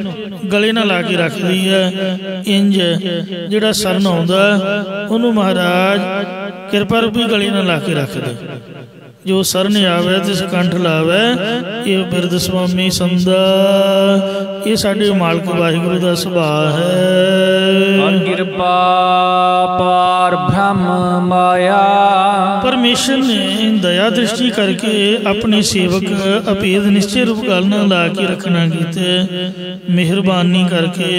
गले नाल ला के रखदी है, इंज जिहड़ा सरन आउंदा उहनूं महाराज किरपा रूपी गले नाल ला के रखदे। जो सरन आवे तिस कंठ लावे, ये बिरद स्वामी संदा। ये साडे मालक वाहिगुरू दा सुभाव है। किरपा पार ब्रह्म माया। परमेश्वर ने दया दृष्टि करके अपने सेवक अभेद निश्चय रूप गल नाल ला के रखना कीते। मेहरबानी करके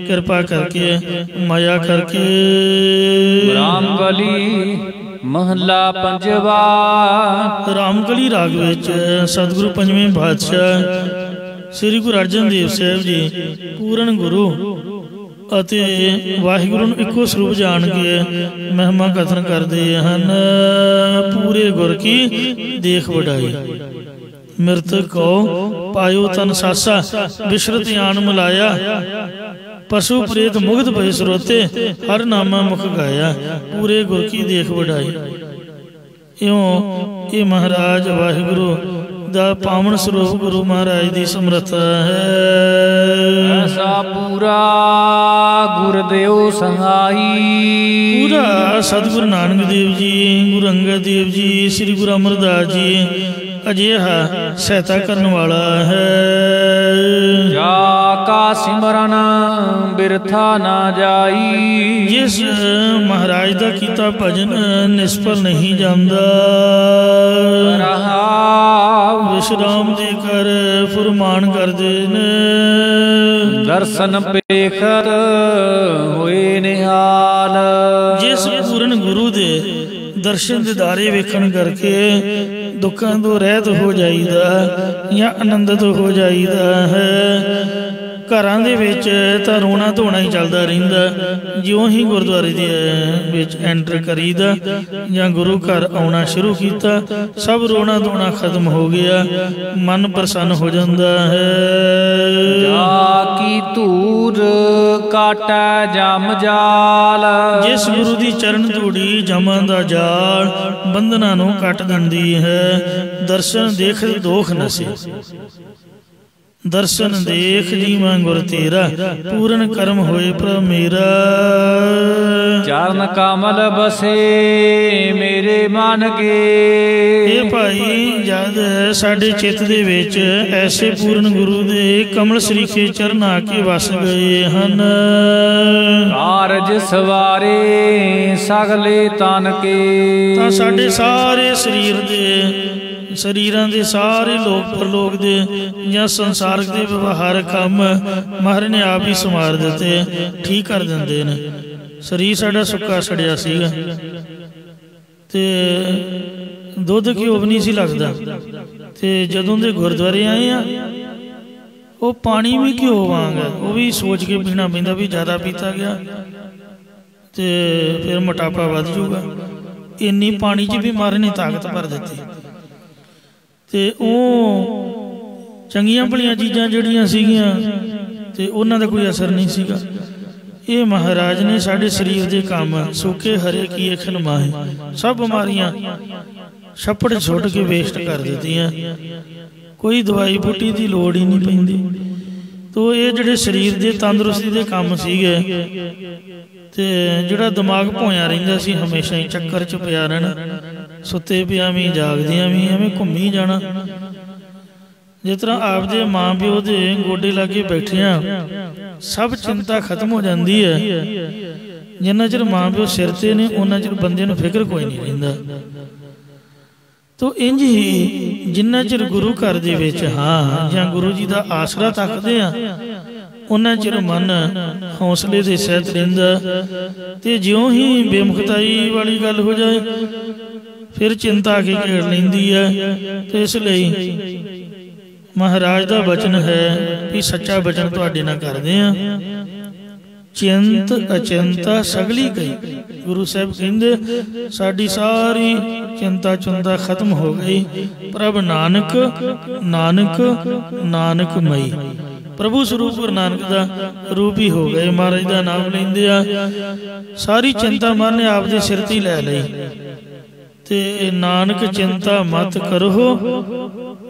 कृपा करके माया करके। रामकली महला पंजवा। रामकली राग विच सतगुरु पंजवें पातशाह श्री गुरु अर्जन देव साहब जी पूर्ण गुरु ਅਤੇ ਵਾਹਿਗੁਰੂ ਨੂੰ ਇੱਕੋ ਸਰੂਪ ਜਾਣ ਕੇ ਮਹਿਮਾ ਕਥਨ ਕਰਦੇ ਹਨ। ਪੂਰੇ ਗੁਰ ਕੀ ਦੇਖ ਵਡਾਈ, ਮਿਰਤਕ ਕੋ ਪਾਇਓ ਤਨ ਸਾਸਾ, ਬਿਸ਼ਰਤ ਆਨ ਮਿਲਾਇਆ। पशु प्रेत मुग्ध भय स्रोते, हर नामा मुख गाया। पूरे गुर की देख वडाई। इयों ये महाराज वाहिगुरु दा पावन स्वरूप गुरु महाराज दी समर्था है। ऐसा पूरा गुरदेव सहाई। पूरा सतगुरु नानक देव जी, गुरु अंगद देव जी, श्री गुरु अमरदास जी अजिहा सहायता करने वाला है। जाका सिमरन बिरथा ना जाई। जिस महाराज दा कीता भजन निष्फल नहीं जांदा। विश्राम दे कर फुरमान करदे ने। दर्शन पेखत होए निहाल। जिस पूर्ण गुरु दे दर्शन दिदारे वेखण करके दुखों तो रहत हो जाईदा या आनंदित हो जाईदा है। घरां दे विच तां रोना धोना ही चलदा रहिंदा। जिउं ही गुरुद्वारे दे विच एंटर करीदा या गुरु घर आउणा शुरू कीता, सब रोना धोना खत्म हो गया, मन प्रसन्न हो जाता है। जाकी धूर काटै जम जाल। जिस गुरु दी चरण धूड़ी जमां दा जाल बंधना नूं कट दिंदी है। दर्शन देख दोख नसे। दर्शन देख जीवां गुर तेरा, पूर्ण कर्म होए प्रभ मेरा। चरण कमल बसे मेरे मन के। ये भाई जद साडे चित दे विच ऐसे पूर्ण गुरु दे कमल सरीखे चरण आके वस गए हन। कारज सवारे सगले तन के। तां साडे सारे शरीर दे शरीरां दे सारे लोक परलोक दे या संसारक दे व्यवहार काम महाराज ने आप ही संवार दिते, ठीक कर दिंदे ने। शरीर साडा सुक्का सड़िया सीगा ते दुध घिओ भी नहीं सी लगदा, ते जदों दे गुरुद्वारे आए आ वो पानी भी घिओ वांग है, वो भी सोच के पीना पैंदा भी ज़्यादा पीता गया ते फिर मोटापा वध जूगा। इन्नी पानी च भी महाराज ने ताकत भर दी। ते चंगियां भलियां चीज़ां जड़ियां सीगियां ते उन्हां दा कोई असर नहीं सीगा। ये महाराज ने साढ़े शरीर के काम सूखे हरे किए खनमाए, सब बीमारियां छप्पड़ छुट के वेस्ट कर दित्तियां। कोई दवाई बूटी की लोड़ ही नहीं पैंदी। तो ये जिहड़े शरीर के तंदुरुस्ती के काम सीगे ते जिहड़ा दिमाग भोया रहिंदा सी हमेशा ही चक्कर च पिया रहना, सुते पिया भी जागदियां भी एवें घूमी जाना। जिस तरह आपदे माँ प्यो के गोडे लागे बैठिया सब चिंता खत्म हो जाती है। जिन्ना चिर माँ प्यो सिर ते ने उन्ना चिर बंदे नूं फिक्र कोई नहीं रहिंदा। तो इंज ही जिन्ना चिर गुरु घर दे विच हाँ जां गुरु जी का आसरा तकदे आ उन्ना चिर मन हौसले दे सहित रहिंदा। ते ज्यों ही बेमुखताई वाली गल हो जाए फिर चिंता के घेर लैंदी है। तो इसलिए महाराज का वचन है कि सच्चा वचन तुहाडे नाल करदे आ। चिंत अचिंता सगली गई। गुरु साहब कहंदे साडी सारी चिंता चुंता खत्म हो गई। प्रभ नानक नानक नानक मई। प्रभु स्वरूप गुरु नानक का रूप ही हो गए। महाराज का नाम लेंदे आ सारी चिंता महाराज ने आप दे सिर ते लै लई। ते नानक चिंता मत करो,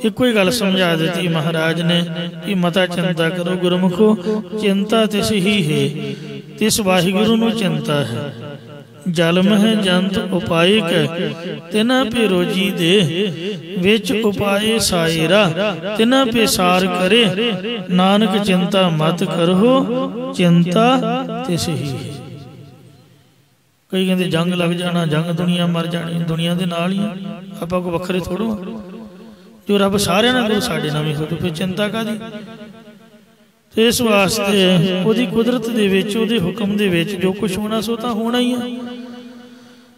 एको ही गल समझा दी महाराज ने कि मता चिंता करो गुरमुखो। चिंता तिस ही है तिस वाहिगुरु नूं चिंता है। जलम है जंत उपाय कै तिना पे रोजी दे। विच उपाय सायरा तिना पे सार करे। नानक चिंता मत करो चिंता तिस ही है। कई कहते जंग लग जाना, जंग दुनिया मर जानी, दुनिया के नाल ही आपां कोई वखरे थोड़ो। जो रब सारे नाल करो साडे नाल भी करो, फिर चिंता कादी। तो इस वास्ते उहदी कुदरत दे विच उहदे हुक्म दे विच जो कुछ होना सो तां होना ही है।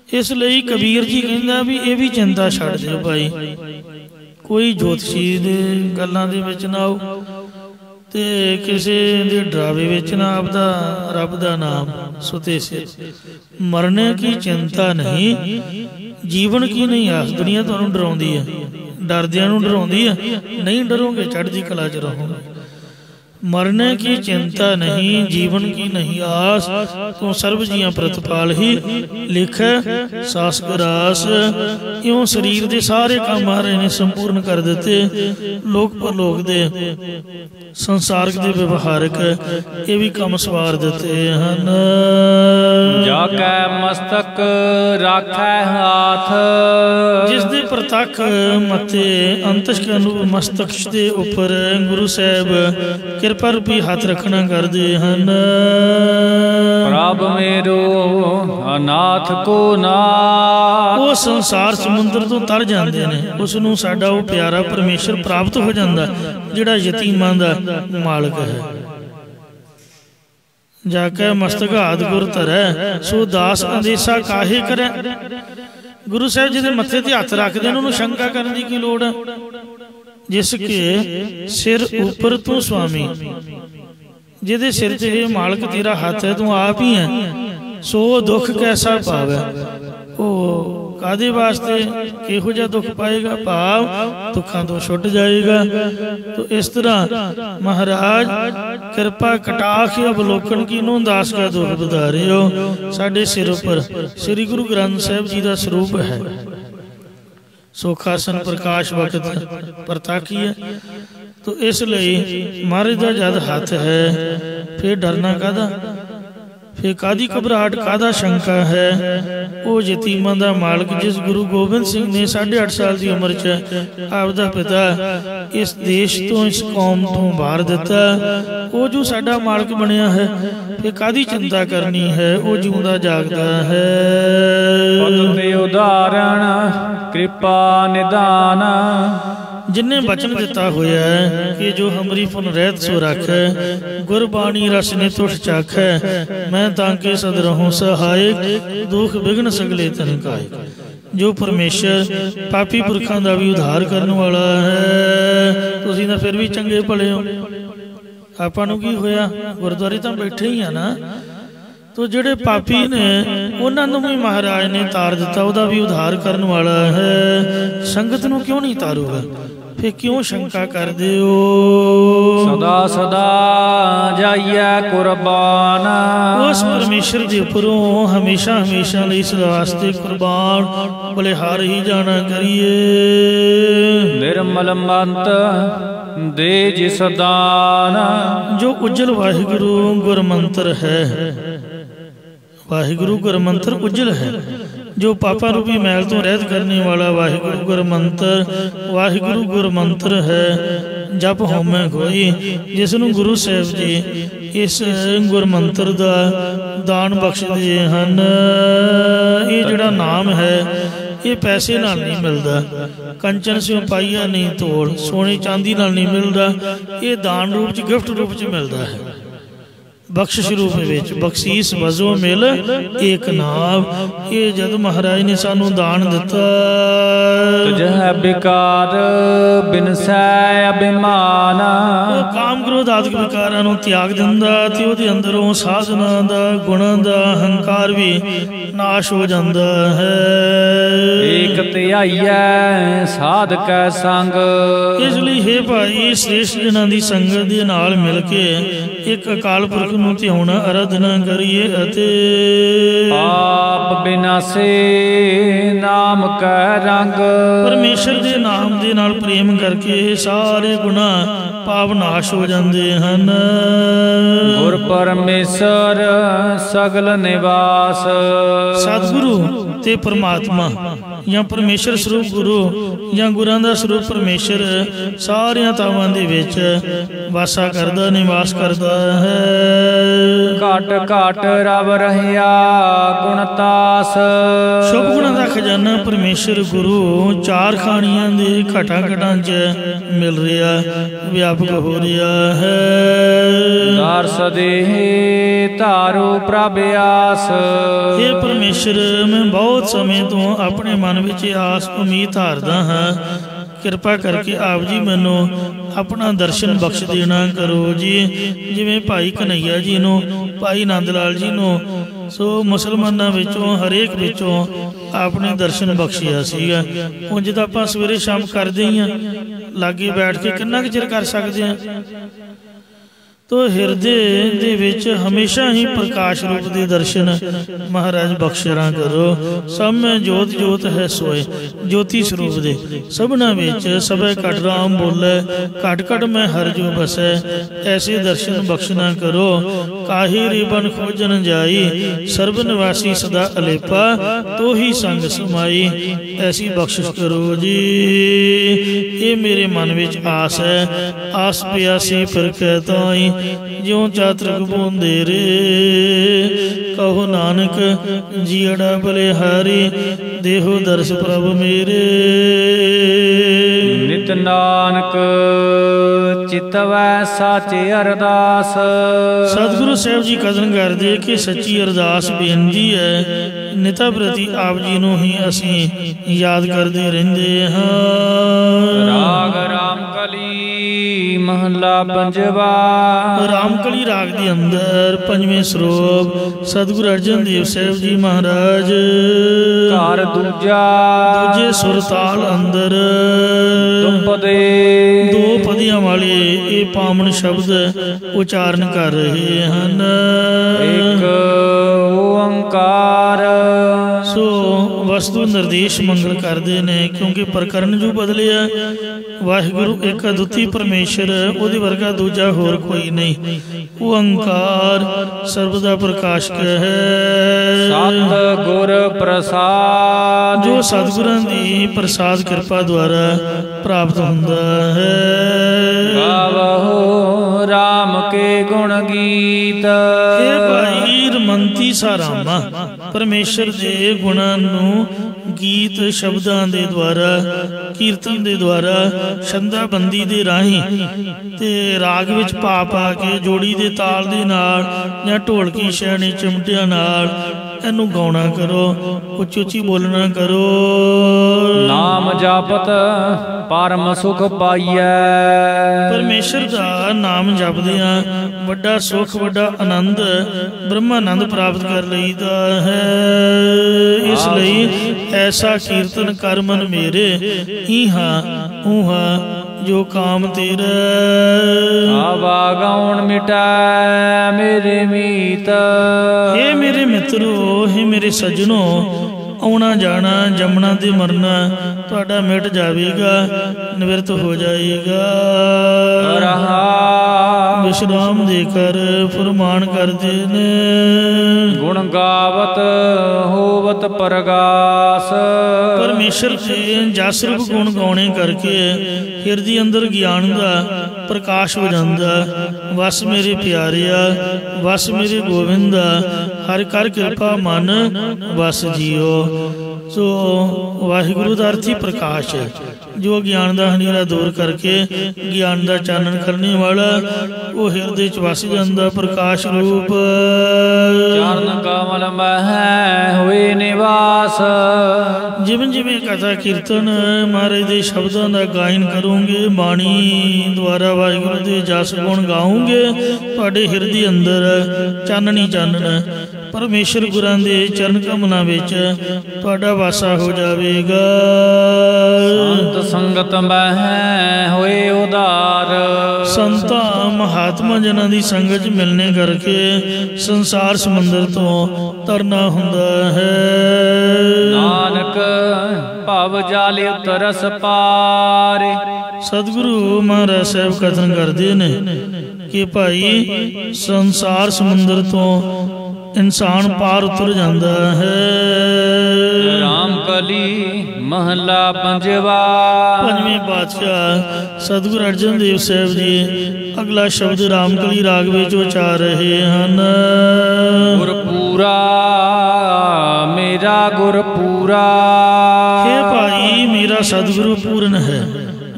इसलिए कबीर जी कहंदा भी ये भी चिंता छड्ड दिओ भाई, कोई ज्योतिषी दे गल्लां दे विच ना आओ ते किसी दे डरावे विच ना आपदा रब दा नाम सुते सिर। मरने की चिंता नहीं, जीवन की नहीं आस। दुनिया तुहानूं डराउंदी है, डरदियां नूं डराउंदी है, नहीं डरोगे चढ़दी कला च रहोगे। मरने की चिंता नहीं, जीवन की नहीं आस। तो सर्व जियां प्रतिपाल ही लिखे सास ग्रास। इउं शरीर दे सारे काम महाराज ने संपूर्ण कर दिते। लोक परलोक दे ਸੰਸਾਰਕ ਤੇ ਵਿਵਹਾਰਕ ਇਹ ਵੀ ਕੰਮ ਸਵਾਰ ਦਿੱਤੇ ਹਨ। ਜਾ ਕੈ ਮਸਤਕ ਰਾਖੈ ਹਾਥ, ਜਿਸ ਦੇ ਪ੍ਰਤੱਖ ਮੱਥੇ ਅੰਤਸ਼ਕ ਅਨੂਪ ਮਸਤਕ ਦੇ ਉੱਪਰ ਗੁਰੂ ਸਾਹਿਬ ਕਿਰਪਾ ਰੂਪੀ ਹੱਥ ਰੱਖਣਾ ਕਰਦੇ ਹਨ। ਪ੍ਰਭ ਮੇਰੋ ਅਨਾਥ ਕੋ ਨਾਥ, ਉਹ ਸੰਸਾਰ ਸਮੁੰਦਰ ਤੋਂ ਤਰ ਜਾਂਦੇ ਨੇ, ਉਸ ਨੂੰ ਸਾਡਾ ਉਹ ਪਿਆਰਾ ਪਰਮੇਸ਼ਰ ਪ੍ਰਾਪਤ ਹੋ ਜਾਂਦਾ ਜਿਹੜਾ ਯਤੀਮਾਂ ਦਾ ਮਾਲਕ ਹੈ। ਜਾ ਕੇ ਮਸਤਕ ਹਾਥ ਗੁਰ ਧਰੈ, ਸੋ ਦਾਸ ਅੰਦੇਸਾ ਕਾਹੇ ਕਰੈ। ਗੁਰੂ ਸਾਹਿਬ ਜੀ ਦੇ ਮੱਥੇ ਤੇ ਹੱਥ ਰੱਖਦੇ ਨੇ, ਉਹਨੂੰ ਸ਼ੰਕਾ ਕਰਨ ਦੀ ਕੀ ਲੋੜ ਹੈ। ਜਿਸ ਕੇ ਸਿਰ ਉੱਪਰ ਤੂੰ ਸੁਆਮੀ, ਜਿਹਦੇ ਸਿਰ 'ਚ ਇਹ ਮਾਲਕ ਤੇਰਾ ਹੱਥ ਹੈ, ਤੂੰ ਆਪ ਹੀ ਹੈ, ਸੋ ਦੁੱਖ ਕੈਸਾ ਪਾਵੇ। ਉਹ ਕਾਹਦੇ ਵਾਸਤੇ ਕਿਹੋ ਜਿਹਾ ਦੁੱਖ ਪਾਏਗਾ, ਭਾਵ ਦੁੱਖਾਂ ਤੋਂ ਛੁੱਟ ਜਾਏਗਾ। ਤੋ ਇਸ ਤਰ੍ਹਾਂ ਮਹਾਰਾਜ ਕਿਰਪਾ ਕਟਾਖ ਅਵਲੋਕਨ ਕੀਨੋਂ ਦਾਸ ਕਾ ਦੁੱਖ ਵਧਾਰਿਓ। ਸਾਡੇ ਸਿਰ ਉੱਪਰ ਸ੍ਰੀ ਗੁਰੂ ਗ੍ਰੰਥ ਸਾਹਿਬ ਜੀ ਦਾ ਸਰੂਪ ਹੈ। ਸੋਖਾਸਨ ਪ੍ਰਕਾਸ਼ ਵਕਤ ਪ੍ਰਤਾਖੀ ਹੈ। ਤੋ ਇਸ ਲਈ ਮਹਾਰਾਜ ਦਾ ਜਦ ਹੱਥ ਹੈ, ਫਿਰ ਡਰਨਾ ਕਾਹਦਾ, ਫਿਰ ਕਾਹਦੀ ਘਬਰਾਹਟ, ਕਾਹਦਾ ਸ਼ੰਕਾ ਹੈ। ਉਹ ਯਤੀਮਾਂ ਦਾ ਮਾਲਕ ਜਿਸ ਗੁਰੂ ਗੋਬਿੰਦ ਸਿੰਘ ਨੇ 8.5 ਸਾਲ ਦੀ ਉਮਰ 'ਚ ਆਪਦਾ ਪਿਤਾ ਇਸ ਦੇਸ਼ ਤੋਂ, ਇਸ ਕੌਮ ਤੋਂ ਬਾਹਰ ਦਿੱਤਾ, ਉਹ ਜੋ ਸਾਡਾ ਮਾਲਕ ਬਣਿਆ ਹੈ, ਫਿਰ ਕਾਹਦੀ ਚਿੰਤਾ ਕਰਨੀ ਹੈ। ਉਹ ਜਿਉਂਦਾ ਜਾਗਦਾ ਹੈ। ਪਤਿ ਉਦਾਹਰਣ ਕਿਰਪਾ ਨਿਦਾਨ, ਜਿਨੇ ਬਚਨ ਦਿੱਤਾ ਹੋਇਆ ਹੈ ਕਿ ਜੋ ਹਮਰੀ ਫੁਨ ਰਹਿਤ ਸੋ ਰੱਖੈ, ਗੁਰਬਾਣੀ ਰਸ ਨੇ ਤੁਠ ਚਾਖੈ, ਮੈਂ ਤਾਂ ਕੇ ਸਦ ਰਹੂੰ ਸਹਾਇਕ, ਦੁਖ ਵਿਘਨ ਸਗਲੇ ਤਨ ਕਾਇਕ। ਜੋ ਪਰਮੇਸ਼ਰ ਪਾਪੀ ਪੁਰਖਾਂ ਦਾ ਵੀ ਉਧਾਰ ਕਰਨ ਵਾਲਾ ਹੈ। ਤੁਸੀਂ ਤਾਂ ਫਿਰ ਵੀ ਚੰਗੇ ਭਲੇ ਹੋ, ਆਪਾਂ ਨੂੰ ਕੀ ਹੋਇਆ, ਗੁਰਦੁਆਰੇ ਤਾਂ ਬੈਠੇ ਹੀ ਆ ਨਾ। ਤੋ ਜਿਹੜੇ ਪਾਪੀ ਨੇ ਉਹਨਾਂ ਨੂੰ ਵੀ ਮਹਾਰਾਜ ਨੇ ਤਾਰ ਦਿੱਤਾ, ਉਹਦਾ ਵੀ ਉਧਾਰ ਕਰਨ ਵਾਲਾ ਹੈ। ਸੰਗਤ ਨੂੰ ਕਿਉਂ ਨਹੀਂ ਤਾਰੂਗਾ, ਫਿਰ ਕਿਉਂ ਸ਼ੰਕਾ ਕਰਦੇ ਹੋ। ਸਦਾ ਸਦਾ ਜਾਈਐ ਕੁਰਬਾਨ, ਉਸ ਪਰਮੇਸ਼ਰ ਦੇ ਉੱਪਰੋਂ ਹਮੇਸ਼ਾ ਹਮੇਸ਼ਾ ਲਈ ਇਸ ਵਾਸਤੇ ਕੁਰਬਾਨ ਬਲਿਹਾਰ ਹੀ ਜਾਣਾ ਕਰੀਏ। ਨਿਰਮਲ ਮੰਤ ਦੇ ਜਿਸ ਦਾਨ, ਜੋ ਉਜਲ ਵਾਹਿਗੁਰੂ ਗੁਰਮੰਤਰ ਹੈ, ਵਾਹਿਗੁਰੂ ਗੁਰਮੰਤਰ ਉਜਲ ਹੈ। ਜੋ ਪਾਪਾ ਰੂਪੀ ਮੈਲ ਤੋਂ ਰਹਿਤ ਕਰਨੇ ਵਾਲਾ ਵਾਹਿਗੁਰੂ ਗੁਰਮੰਤਰ, ਵਾਹਿਗੁਰੂ ਗੁਰਮੰਤਰ ਹੈ। ਜਪ ਹੋਮੈ ਕੋਈ, ਜਿਸ ਨੂੰ ਗੁਰੂ ਸਾਹਿਬ ਜੀ ਇਸ ਗੁਰਮੰਤਰ ਦਾ ਦਾਨ ਬਖਸ਼ਦੇ ਹਨ। ਇਹ ਜਿਹੜਾ ਨਾਮ ਹੈ, ਇਹ ਪੈਸੇ ਨਾਲ ਨਹੀਂ ਮਿਲਦਾ, ਕੰਚਨ ਸਿਉ ਪਾਈਆ ਨਹੀਂ ਤੋੜ, ਸੋਨੇ ਚਾਂਦੀ ਨਾਲ ਨਹੀਂ ਮਿਲਦਾ। ਇਹ ਦਾਨ ਰੂਪ 'ਚ, ਗਿਫਟ ਰੂਪ 'ਚ ਮਿਲਦਾ ਹੈ। ਬਖਸ਼ਿਸ਼ ਰੂਪ ਵਿੱਚ ਬਖਸ਼ੀਸ ਵਜੋਂ ਮਿਲ ਏਕ ਨਾਮ। ਇਹ ਜਦ ਮਹਾਰਾਜ ਨੇ ਸਾਨੂੰ ਦਾਨ ਦਿੱਤਾ। ਤੁਝੈ ਬਿਕਾਰ ਬਿਨਸੈ ਅਭਿਮਾਨ, ਉਹ ਕਾਮ ਕ੍ਰੋਧ ਆਦਿਕ ਵਿਕਾਰਾਂ ਨੂੰ ਤਿਆਗ ਦਿੰਦਾ ਤੇ ਉਹਦੇ ਅੰਦਰੋਂ ਸਾਧਨਾ ਦਾ, ਗੁਣਾਂ ਦਾ, ਹੰਕਾਰ ਵੀ ਨਾਸ਼ ਹੋ ਜਾਂਦਾ ਹੈ। ਏਕ ਧਿਆਈਐ ਸਾਧਕੈ ਸੰਗ, ਇਸ ਲਈ ਹੇ ਭਾਈ ਸ੍ਰੇਸ਼ਟ ਜਨਾਂ ਦੀ ਸੰਗਤ ਦੇ ਨਾਲ ਮਿਲ ਕੇ ਇੱਕ ਅਕਾਲ ਪੁਰਖ ਨੂੰ ਧਿਆਉਣਾ, ਅਰਾਧਨਾ ਕਰੀਏ ਅਤੇ ਆਪ ਬਿਨਾਸੇ ਨਾਮ ਕੈ ਰੰਗ, ਪਰਮੇਸ਼ਰ ਦੇ ਨਾਮ ਦੇ ਨਾਲ ਪ੍ਰੇਮ ਕਰਕੇ ਸਾਰੇ ਗੁਨਾਹ ਪਾਪ ਨਾਸ਼ ਹੋ ਜਾਂਦੇ ਹਨ। ਗੁਰ ਪਰਮੇਸ਼ਰ ਸਗਲ ਨਿਵਾਸ, ਸਤਿਗੁਰੂ ਤੇ ਪਰਮਾਤਮਾ ਜਾਂ ਪਰਮੇਸ਼ਰ ਸਰੂਪ ਗੁਰੂ ਜਾਂ ਗੁਰਾਂ ਦਾ ਸਰੂਪ ਪਰਮੇਸ਼ਰ ਸਾਰਿਆਂ ਤਾਵਾਂ ਦੇ ਵਿੱਚ ਵਾਸਾ ਕਰਦਾ, ਨਿਵਾਸ ਕਰਦਾ ਹੈ। ਘਟ ਘਟ ਰਵ ਰਹਿਆ ਗੁਣਤਾਸ, ਸ਼ੁਭ ਗੁਣਾਂ ਦਾ ਖਜ਼ਾਨਾ ਪਰਮੇਸ਼ਰ ਗੁਰੂ ਚਾਰ ਖਾਣੀਆਂ ਦੇ ਘਟਾਂ ਘਟਾਂ 'ਚ ਮਿਲ ਰਿਹਾ, ਵਿਆਪਕ ਹੋ ਰਿਹਾ ਹੈ। ਦਰਸ ਦੇ ਧਾਰੋ ਪ੍ਰਭ ਆਸ, ਇਹ ਪਰਮੇਸ਼ਰ ਮੈਂ ਬਹੁਤ ਸਮੇਂ ਤੋਂ ਆਪਣੇ ਮਨ ਵਿੱਚ ਆਸ ਉਮੀਦ ਧਾਰਦਾ ਹਾਂ, ਕਿਰਪਾ ਕਰਕੇ ਆਪ ਜੀ ਮੈਨੂੰ ਆਪਣਾ ਦਰਸ਼ਨ ਬਖਸ਼ ਦੇਣਾ ਕਰੋ ਜੀ। ਜਿਵੇਂ ਭਾਈ ਕਨਈਆ ਜੀ ਨੂੰ, ਭਾਈ ਨੰਦ ਲਾਲ ਜੀ ਨੂੰ, ਸੋ ਮੁਸਲਮਾਨਾਂ ਵਿੱਚੋਂ ਹਰੇਕ ਵਿੱਚੋਂ ਆਪਣੇ ਦਰਸ਼ਨ ਬਖਸ਼ਿਆ ਸੀਗਾ। ਉਂਝ ਤਾਂ ਆਪਾਂ ਸਵੇਰੇ ਸ਼ਾਮ ਕਰਦੇ ਹੀ ਹਾਂ, ਲਾਗੇ ਬੈਠ ਕੇ ਕਿੰਨਾ ਕੁ ਚਿਰ ਕਰ ਸਕਦੇ ਹਾਂ। तो हिरदे दे विच हमेशा ही प्रकाश रूप दे दर्शन महाराज बख्शरा करो। सब में जोत जोत है सोए, ज्योति स्वरूप दे सबना विच सबे घट राम बोले, घट घट में हर जो बसै, ऐसे दर्शन बख्शना करो। काहे रे बन खोजन जाई, सर्व निवासी सदा अलेपा, तो ही संग समाई, ऐसी बख्शिश करो जी। ये मेरे मन विच आस है, आस प्यासी फिर कहता आई, ज्यों चातरक बूंदे रे, कहो नानक जियड़ा बलिहारी, देहो दर्श प्रभ मेरे। नित नानक चितवै साचे अरदास। सतगुरु साहब जी कथन करदे कि सच्ची अरदास बेनती है, निता प्रति आप जी नूं ही असीं याद करते रहंदे हां। राग रामकली महला पंजवा। रामकली राग के अंदर पंजवें श्लोक सतगुरु अर्जन देव साहब जी महाराज घर दूजा दूजे सुरताल अंदर दुपदे दो पदियां वाले ये पावन शब्द उच्चारण कर रहे हैं। एक ओंकार। सो वस्तु निर्देश मंगल करते ने, क्योंकि प्रकरण जो बदले वाहिगुरु एक अद्वितीय परमेश्वर, उहदे वर्गा दूजा होर कोई नहीं। ओंकार सर्वदा प्रकाशक है, सतगुर प्रसाद, जो सतगुरां दी प्रसाद कृपा द्वारा प्राप्त हुंदा है। गावहो राम के गुण गीत। हे भाई रमंती सा रामा, परमेश्वर दे गुणां नूं गीत शब्दां दे द्वारा, कीर्तन दे द्वारा, छंदाबंदी दे राही ते राग विच पा पा के जोड़ी दे ताल दे नाल जां ढोलकी छेने चिमटियां नाल इनू गाउणा करो, उच्ची उच्ची बोलना करो। नाम जापत परम सुख पाइयै। परमेश्वर दा नाम जपदियां वड्डा सुख, वड्डा आनंद, ब्रह्मानंद प्राप्त कर लईदा है। इसलिए ऐसा कीर्तन कर मन मेरे, इहा ऊहा जो काम तेरा। आवागौण मिटा मेरे मीत। हे मेरे मित्रो, हे मेरे सज्जनों, आना जाना जमना ते मरना तुहाडा मिट जाएगा, निवृत्त हो जाएगा। विश्राम देकर फरमान करते ने, गुण गावत होवत परगास। परमेश्वर के जस रूप गुण गाने करके हिरदे अंदर ज्ञान का प्रकाश हो जाता। वस मेरे प्यारिया, वस मेरे गोविंदा, हर कर कृपा मन वस जियो। सो वाहिगुरु का अर्थ ही प्रकाश है, जो ज्ञान का हनेरा दूर करके ज्ञान का चानन करने वाला वो हिरदे च वस जाता प्रकाश रूप। चरण कमल मह हुए निवास। जिवें जिवें कथा कीर्तन महाराज के शब्दों का गायन करोगे, बाणी द्वारा वाहिगुरु के जस गुण गाओगे, तुहाडे हिरदे अंदर चानन ही चानन परमेश्वर गुरां दे चरण कमलों विच तुहाडा वासा हो जाएगा। संत संगत मह होए उदार। संतां महात्मा जनां दी संगत च मिलने करके संसार समुंदर तो तरना हुंदा है। नानक भव जाल उतरस पार। सतगुरु महाराज साहब कथन करते ने कि भाई संसार समुंदर तो इंसान पार उतर जाता है। रामकली महला पंजवा। पंजवें पातशाह सतगुरु अर्जन देव साहब जी अगला शब्द रामकली राग विच उचार रहे हैं। गुरपूरा मेरा गुरपूरा। हे भाई मेरा सतगुरु पूर्ण है,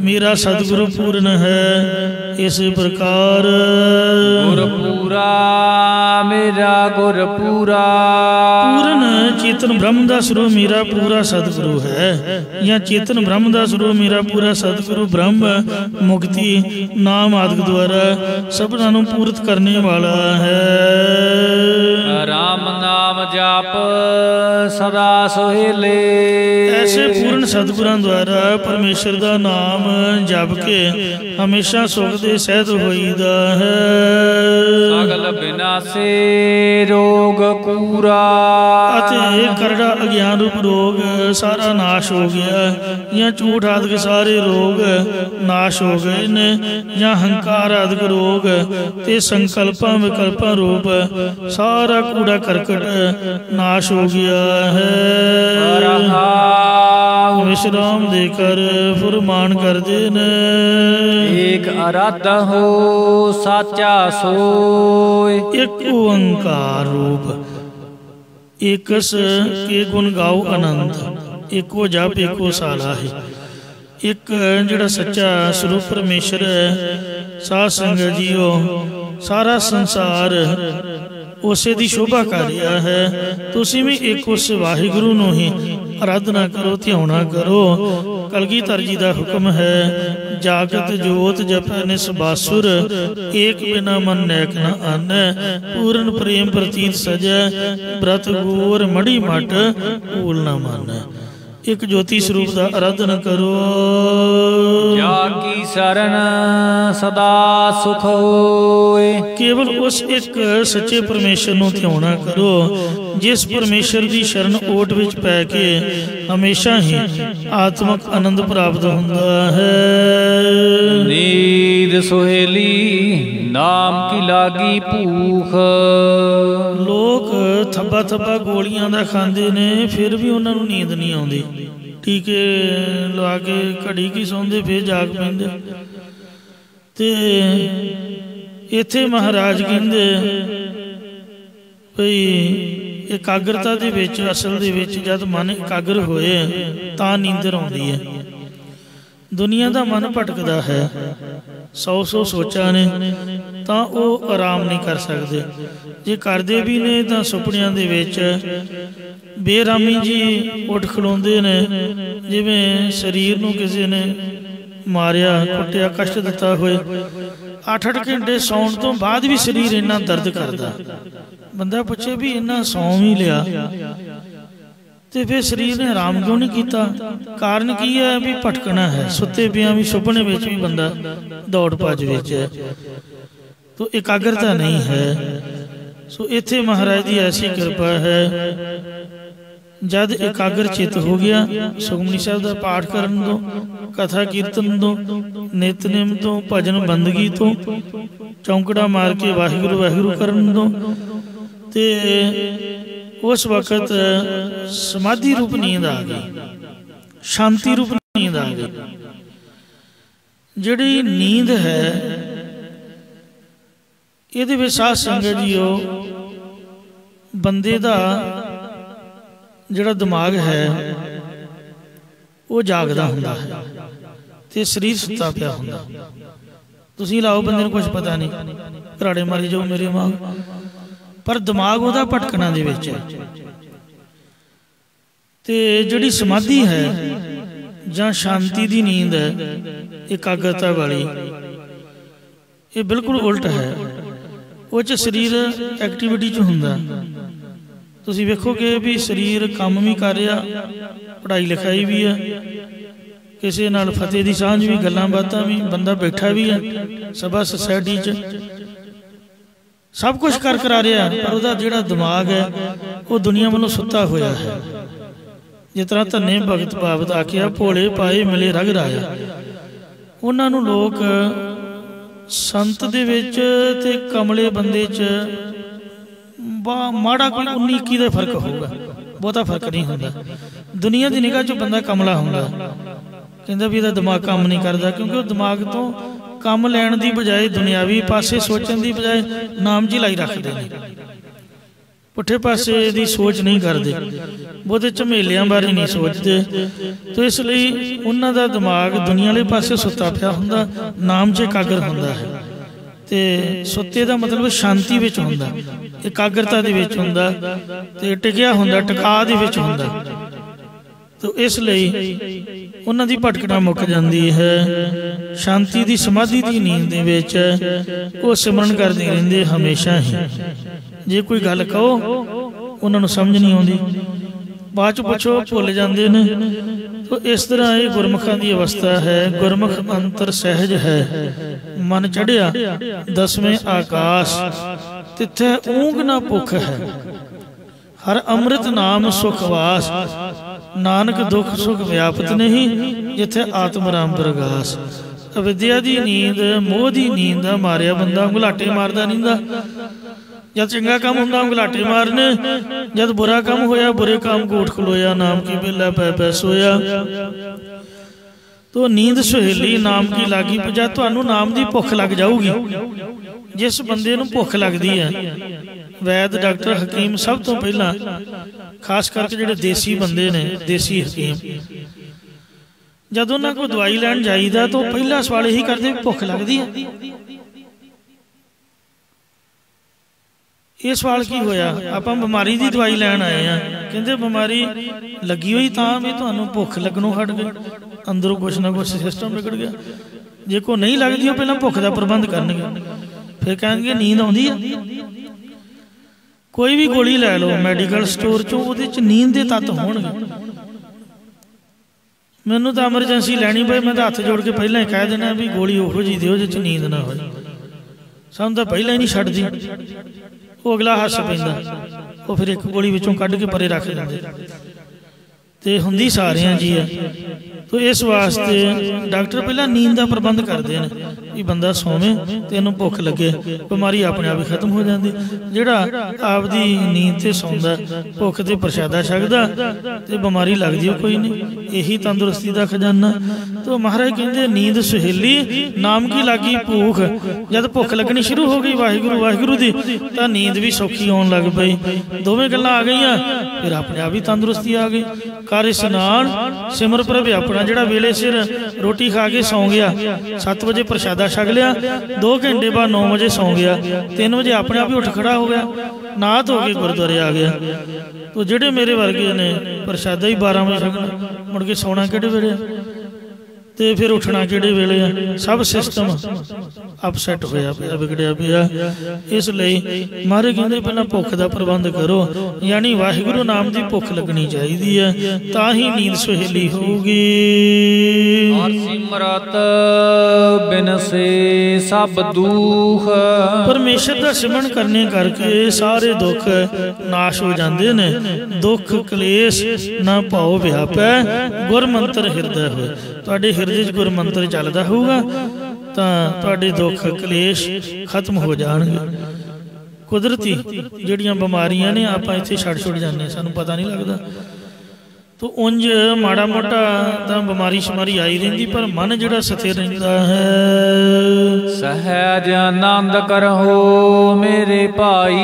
मेरा सतगुरु पूर्ण है। इस प्रकार गुरपूरा मेरा गुरपूरा। पूर्ण चेतन ब्रह्म का स्वरूप मेरा पूरा सतगुरु है, या चेतन ब्रह्म का स्वरूप मेरा पूरा सतगुरु ब्रह्म मुक्ति नाम आदि द्वारा सबना नूं पूरत करने वाला है। राम नाम जाप सदा सुहेले। ऐसे पूर्ण सतगुरां द्वारा परमेश्वर का नाम जप के हमेशा सुख दे सहित होईदा है। सगल विनाशे रोग कूरा। करड़ा अज्ञान रूप रोग सारा नाश हो गया, या झूठ आदि सारे रोग नाश हो गए ने, या हंकार आदि रोग ते संकल्पां विकल्पां रूप सारा कूड़ा करकट नाश हो गया है। विश्राम देकर फुरमान कर देने। एक आराधा हो साचा सोय। एक ओंकार रूप एकस के गुण गाओ आनंद, एको जप एको साला है। एक जिहड़ा सच्चा स्वरूप परमेश्वर है, साध संगत जीओ सारा संसार उसे दी शोभा कर रहा है। तुसीं भी एक उस वाहिगुरु नूं ही आराधना करो, ध्याना करो। कलगीधर जी का हुक्म है, जागत जोत जपै निसबासुर, एक बिना मन नैक न आनै, पूर्ण प्रेम प्रतीत सजै, व्रत गोर मड़ी मट भूल न मानै। एक ज्योति स्वरूप का आराधना करो। जाकी शरण सदा सुख होए। केवल उस एक सच्चे परमेश्वर नूं ध्याना करो, जिस परमेश्वर की शरण ओट विच पै के हमेशा ही आत्मक आनंद प्राप्त हुंदा है। नींद सुहेली नाम की लागी भूख। लोग थब्बा थब्बा गोलियां दा खांदे ने, फिर भी उन्हां नूं नींद नहीं आउंदी। टीके लवा के घड़ी की सौंदे, फिर जाग पैंदे। ते इत्थे महाराज कहंदे भई एकाग्रता दे विच, असल दे विच जद मन एकाग्र होए तां नींदर आउंदी है। दुनिया का मन भटकदा है, 100 सोचा ने तां वो आराम नहीं कर सकते। जे करते भी ने तां सुपनियां दे विच बेरामी जी उठ खलोंदे ने, जिवें शरीर नूं किसी ने मारिया कुटिया कष्ट दिता होए। 8-8 घंटे सौण तो बाद भी शरीर इन्ना दर्द करदा। बंदा पूछे भी इन्ना सौ भी लिया तो फिर शरीर ने आराम क्यों नहीं किया? कारण की है भी भटकना है। सुते पिया भी सुपने में भी बंदा दौड़ भज विच है, तो एकाग्रता नहीं है। सो इत्थे महाराज की ऐसी कृपा है, जद एकाग्र चित हो गया, सुखमनी साहब का पाठ करन दो, कथा कीर्तन दो, नितनेम तो, भजन बंदगी तो, चौंकड़ा मार के वाहिगुरु वाहिगुरु करन दो, ते उस वक्त समाधि रूप नींद आ गई, शांति रूप नींद आ गई। जिहड़ी नींद है इहदे विच साध संगत जीओ बंदे दा जिहड़ा दिमाग है वो जागदा हुंदा है ते शरीर सुत्ता पिया हुंदा। तुसीं लाओ बंदे नूं कुछ पता नहीं, घराड़े मारी जाओ मेरे मां, पर दिमाग उहदा भटकना दे विच है। ते जिहड़ी समाधि है जां शांति दी नींद है एकाग्रता वाली, ये बिल्कुल उल्ट है। वो च शरीर एक्टिविटी च हुंदा। तुसीं वेखोगे भी शरीर काम भी कर रहा, पढ़ाई लिखाई भी है, किसी नाल फतेह दी सांझ भी, गल्लां बातां भी, बंदा बैठा भी है सभा सोसाइटी च, सब कुछ कर करा रहा, पर उसका जिहड़ा दिमाग है वो दुनिया वालों सुत्ता होया है। जिस तरह धन्ने भगत भावत आखिया, भोले पाए मिले रग राया। उन्हां नूं लोग संत दे विच ते कमले बंदे च माड़ा कोई 19-21 का फर्क होगा, बहुता फर्क नहीं होता। दुनिया की निगाह चो बंदा कमला होंदा, कहंदा भी इहदा दिमाग काम नहीं करता, क्योंकि वो दिमाग तो काम लैण दी बजाय दुनियावी पासे सोचण दी बजाय नाम जी लाई रखते हैं, पुठे पासे दी सोच नहीं करते, बहुते झमेलियां बारे नहीं सोचते। तो इसलिए उन्हां दा दिमाग दुनिया वाले पासे सुत्ता पिया हुंदा, नाम च एकाग्र हुंदा है। ते सुत्ते दा मतलब शांति विच हुंदा, एकाग्रता दे विच हुंदा, ते टिकिया हुंदा, टिका दे विच हुंदा। तो इसलिए उन्हां दी भटकना मुक जाती है। शांति दी समाधि दी नींद दे विच वो सिमरन करदे रहिंदे हमेशा ही। जे कोई गल कहो उन्हां नूं समझ नहीं आउंदी, बाद च पुछो भुल जाते हैं। तो इस तरह ये गुरमुखां की अवस्था है। गुरमुख अंतर सहज है, मन चढ़िया दसवें आकाश, तिथे ऊंग ना भुख है। हर अमृत नाम सुखवास, नानक दुख सुख व्यापत नहीं, जिथे आत्म राम प्रगास। अविद्या की नींद, मोह की नींद मारिया बंदा घुलाटे मारदा नींदा। जब चंगा काम होंदा घुलाटे मारने, जब बुरा काम होया बुरे काम को उठ खलोया, नाम की बेला पै पै सोया। तो नींद सुहेली नाम की लागी पजा। तुहानू नाम की भुख लग जाऊगी। जिस बंदे नू भुख लगती है, वैद डॉक्टर हकीम सब तो पहला, खास करके जिहड़े देसी बंदे ने, देसी हकीम, जब उन्होंने को दवाई लैन जाइदा तो पहला सवाल यही करते भुख लगती है। ये सवाल की होया, आप बीमारी की दवाई लैन आए हैं, कहते बीमारी लगी हुई तो भी तुहानू भुख लगनों हट गई, अंदरों कुछ ना कुछ सिस्टम बिगड़ गया। जे को नहीं लगती पहला भुख का प्रबंध करनगे, फिर कहेंगे नींद आउंदी है। कोई भी गोली लै लो मैडिकल स्टोर चो, उहदे च नींद के तत्त होणगे। मैनू तो एमरजेंसी लैनी पई, मैं तो हथ जोड़ के पहला ही कह देना भी गोली उहो जी दिओ जिस नींद ना हो। सानू तो पहला ही नहीं छड्डदी, वो अगला हस पैंदा, वो फिर एक गोली विचों कढ के परे रख दिंदे। ते हुंदी सारियां जी है। तो इस वास्ते डॉक्टर पहला नींद का प्रबंध करते हैं कि बंदा सोवे तो इन्हू भुख लगे, बीमारी अपने आप ही खत्म हो जाती। जिहड़ा आपदी नींद से सौंदा, भुख ते प्रशादा छकदा ते बीमारी लगती कोई नहीं। यही तंदुरुस्ती का खजाना। तो महाराज कहते नींद सुहेली नाम की लागी भूख। जब भुख लगनी शुरू हो गई वाहिगुरू वाहिगुरू दी, तो नींद भी सौखी आउण लग पई। दोवें गल्लां आ गईयां, फिर अपने आप ही तंदुरुस्ती आ गई। कर स्नान सिमर प्रभ अपना, जिहड़ा वेले सिर रोटी खा के सौ गया, 7 बजे प्रशादा छक लिया, 2 घंटे बाद 9 बजे सौ गया, 3 बजे अपने आप ही उठ खड़ा हो गया, नहा धो के गुरुद्वारे आ गया। तो जिहड़े मेरे वर्गे ने प्रशादा ही 12 बजे छकना, मुड़ के सौना किहड़े वेले, तो फिर उठना किहड़े वेले है। सब सिस्टम अपसैट होया पिया, बिगड़िया पिया। इसलिए महाराज कहते पहला भुख का प्रबंध करो, यानी वाहिगुरू नाम की भुख लगनी चाहिए है, ता ही नींद सुहेली होगी। और सिमरत बिन से सब दुख, परमेश्वर का सिमरन करने करके सारे दुख नाश हो जाते ने। दुख कलेश ना भाव व्यापै, गुर मंत्र हिरदे होए। तुहाडे हिरदे च गुर मंत्र चलदा होगा तो तुहाडे दुख कलेश खत्म हो जाएंगे। कुदरती जिहड़ियां बीमारियां ने आपां इत्थे छड़ जाने, सानूं पता नहीं लगता। तो उंज माड़ा मोटा तो बीमारी शमारी आई रहिंदी, पर मन जिहड़ा स्थिर रहिंदा है। सहज आनंद करहो मेरे भाई,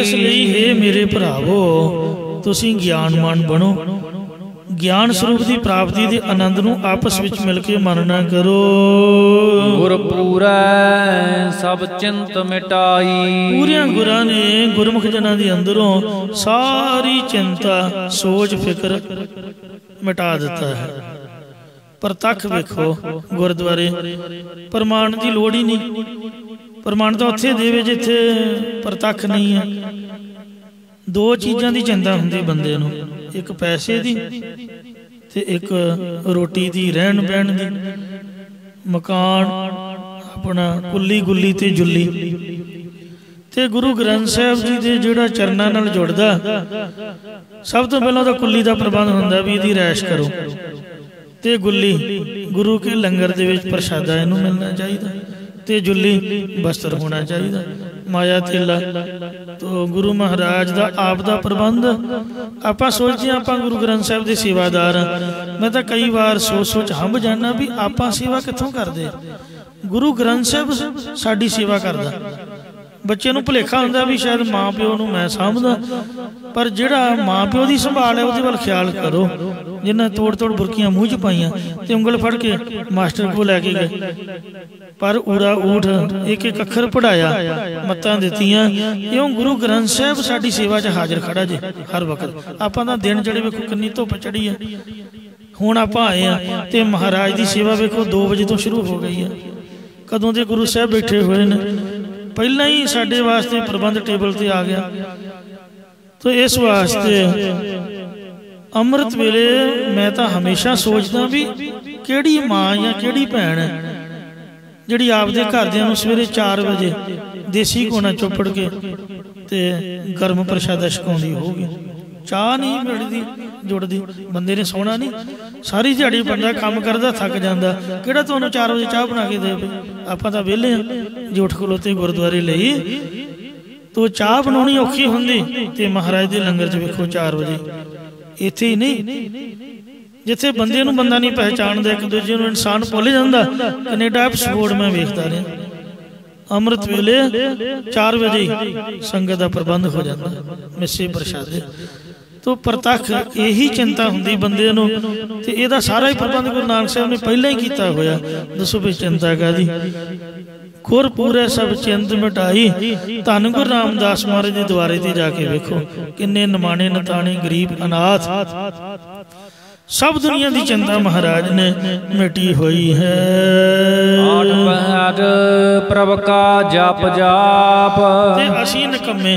इसलिए हे मेरे भरावो तुसीं ज्ञानमान बनो। ज्ञान स्वरूप की प्राप्ति के आनंद नूं आपस विच मिल के मनना करो। गुरपूरै सब चिंत मिटाई, पूरिया गुरां ने गुरमुख जना के अंदरों सारी चिंता सोच फिक्र मिटा दिता है। प्रतख वेखो गुरुद्वारे प्रमाण की लोड़ ही नहीं। प्रमाण तो उत्थे देवे जिथे प्रतख नहीं है। 2 चीज़ों की चिंता होंदी बंदे नूं, एक पैसे की ते एक रोटी की, रहन बहन की, मकान अपना, कुली गुली ते जुली। ते गुरु ग्रंथ साहब जी के जिहड़ा चरनां नाल जुड़दा, सब तो पहला तो कुली का प्रबंध हुंदा भी इहदी रैश करो। ते गुली गुरु के लंगर दे विच प्रशादा इहनूं मिलना चाहिए, ते जुली वस्त्र होना चाहिए, माया तेला। तो गुरु महाराज का आप का प्रबंध आप सोचते आप गुरु ग्रंथ साहब के सेवादार हाँ। मैं तो कई बार सोच हंब जाना भी आप सेवा कितों करते। गुरु ग्रंथ साहब साडी सेवा करता। बच्चे नूं भुलेखा हुंदा भी शायद माँ प्यो नूं मैं सामभदा, पर जिहड़ा माँ प्यो की संभाल है उहदे वल ख्याल करो। जिन्हें तोड़ तोड़ बुरकियां मूँह च पाइयां ते उंगल फड़ के मास्टर को लैके गए, पर उड़ा ऊठ एक एक अखर पढ़ाया, मत्तां दित्तियां। इउं गुरु ग्रंथ साहब साडी सेवा च हाजिर खड़ा जे हर वक्त। आपां दा दिन चढ़े वेखो किन्नी धुप चढ़ी है, हुण आपां आए हां ते महाराज की सेवा वेखो 2 बजे तो शुरू हो गई है। कदों दे गुरु साहब बैठे हुए ने, पहला ही साडे वास्ते प्रबंध टेबल ते आ गया। तो इस वास्ते ਅੰਮ੍ਰਿਤ ਵੇਲੇ मैं तो हमेशा सोचदा भी ਕਿਹੜੀ माँ या ਕਿਹੜੀ भैन है ਜਿਹੜੀ ਆਪਦੇ ਘਰਦਿਆਂ ਨੂੰ ਸਵੇਰੇ 4 ਵਜੇ देसी घोना चोपड़ के ते गर्म प्रशादा छकाउंदी होगी। चाह नहीं मिलती जुड़ती, बंदे ने सोना नहीं, सारी दिहाड़ी बंदा काम करता थक जाता, किहड़ा तुहानूं 4 बजे चाह बना के दे। आपां तां विहले हां जे उठ खलोते गुरुद्वारे लई तो चाह बनाउणी औखी हुंदी ते महाराज दे लंगर च वेखो 4 बजे। इत्थे ही नहीं जिथे बंदे नूं बंदा नहीं पहचानदा, एक दूजे नूं इंसान भुल जांदा। कनेडा एपिसोड मैं वेखदा रहा, अमृत वेले 4 बजे संगत का प्रबंध हो जाता, मिस्से प्रशादे तो प्रतख यही चिंता होंगी बंदे नूं ते इहदा सारा ही प्रबंध गुरु नानक साहब ने पहले ही किया होया। दसो भी चिंता कादी, खुर पूरे सब चिंत मिटाई। धन गुरु रामदास महाराज के द्वारे ते जाके वेखो किन्ने नमाणे नताणे गरीब अनाथ सब दुनिया की चिंता महाराज ने मिटी हुई है। आठ पहर प्रभ का जाप जाप ते असी निकम्मे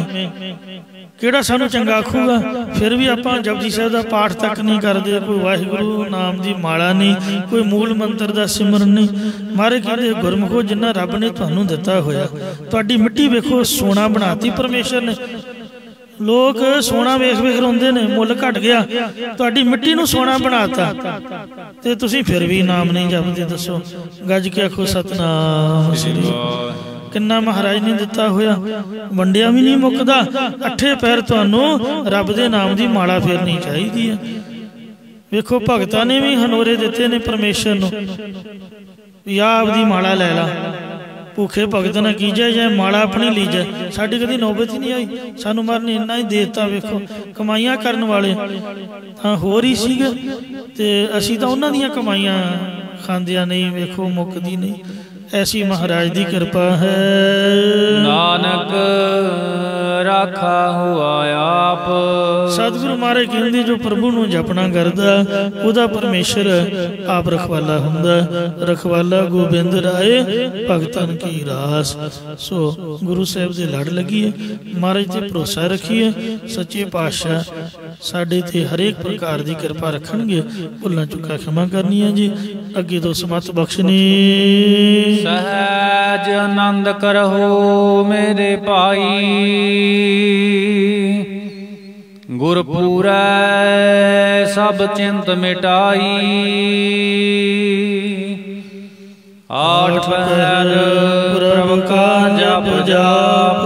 किहड़ा सानू चंगा आखूगा, फिर भी आपां जपजी साहिब दा पाठ तक नहीं करते, कोई वाहिगुरू नाम की माला नहीं, कोई मूल मंत्र का सिमरन नहीं। मारे कहते गुरमुखो जिन्ना रब ने तुहानू दिता होया, तुहाडी मिट्टी वेखो सोना बनाती परमेश्वर ने। लोग सोना वेख वेख रोंदे ने मुल घट गया, तुहाडी मिट्टी नूं सोना बनाता ते तुसीं फिर भी नाम नहीं जपदे। दसो गज के आखो सतनाम श्री। किन्ना महाराज ने दिता होया, वंडिया भी नहीं मुकदा। अठे पैर तुहानू रब दे नाम की माला फेरनी चाहिदी है। वेखो भगतां ने भी हनोरे दिते ने परमेश्वर नूं, या आपदी माला लै ला। भूखे भगत ना कीजे जाए माला अपनी लीजे, साडी कदी नौबत ही नहीं आई। सानू मार ने इन्ना ही देता। वेखो कमाइयां करन वाले हाँ होर ही सीगे ते असीं तां उन्हां दीयां कमाइयां खांदियां नहीं, वेखो मुकदी नहीं। ऐसी महाराज की कृपा है। नानक राखा हुआ आप। सतगुरु महाराज कहते जो प्रभु नूं जपना करदा उहदा परमेश्वर आप रखवाला हुंदा। रखवाला गोबिंद राय भगतन की रास। सो गुरु साहिब दे लड़ लगी है, महाराज ते भरोसा रखिए। सच्चे पातशाह साडे ते हरेक प्रकार की कृपा रखणगे। भुल्लां चुका क्षमा करनी है जी, अगे तो समत बख्शनी। सहज आनंद करहो मेरे भाई, गुरपुरै सब चिंत मिटाई। आठ पहर प्रभ का जप जाप,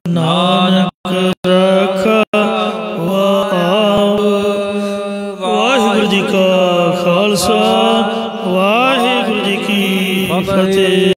नानक रखा आप। वाहिगुरू जी का खालसा, वाहिगुरू जी की फतेह।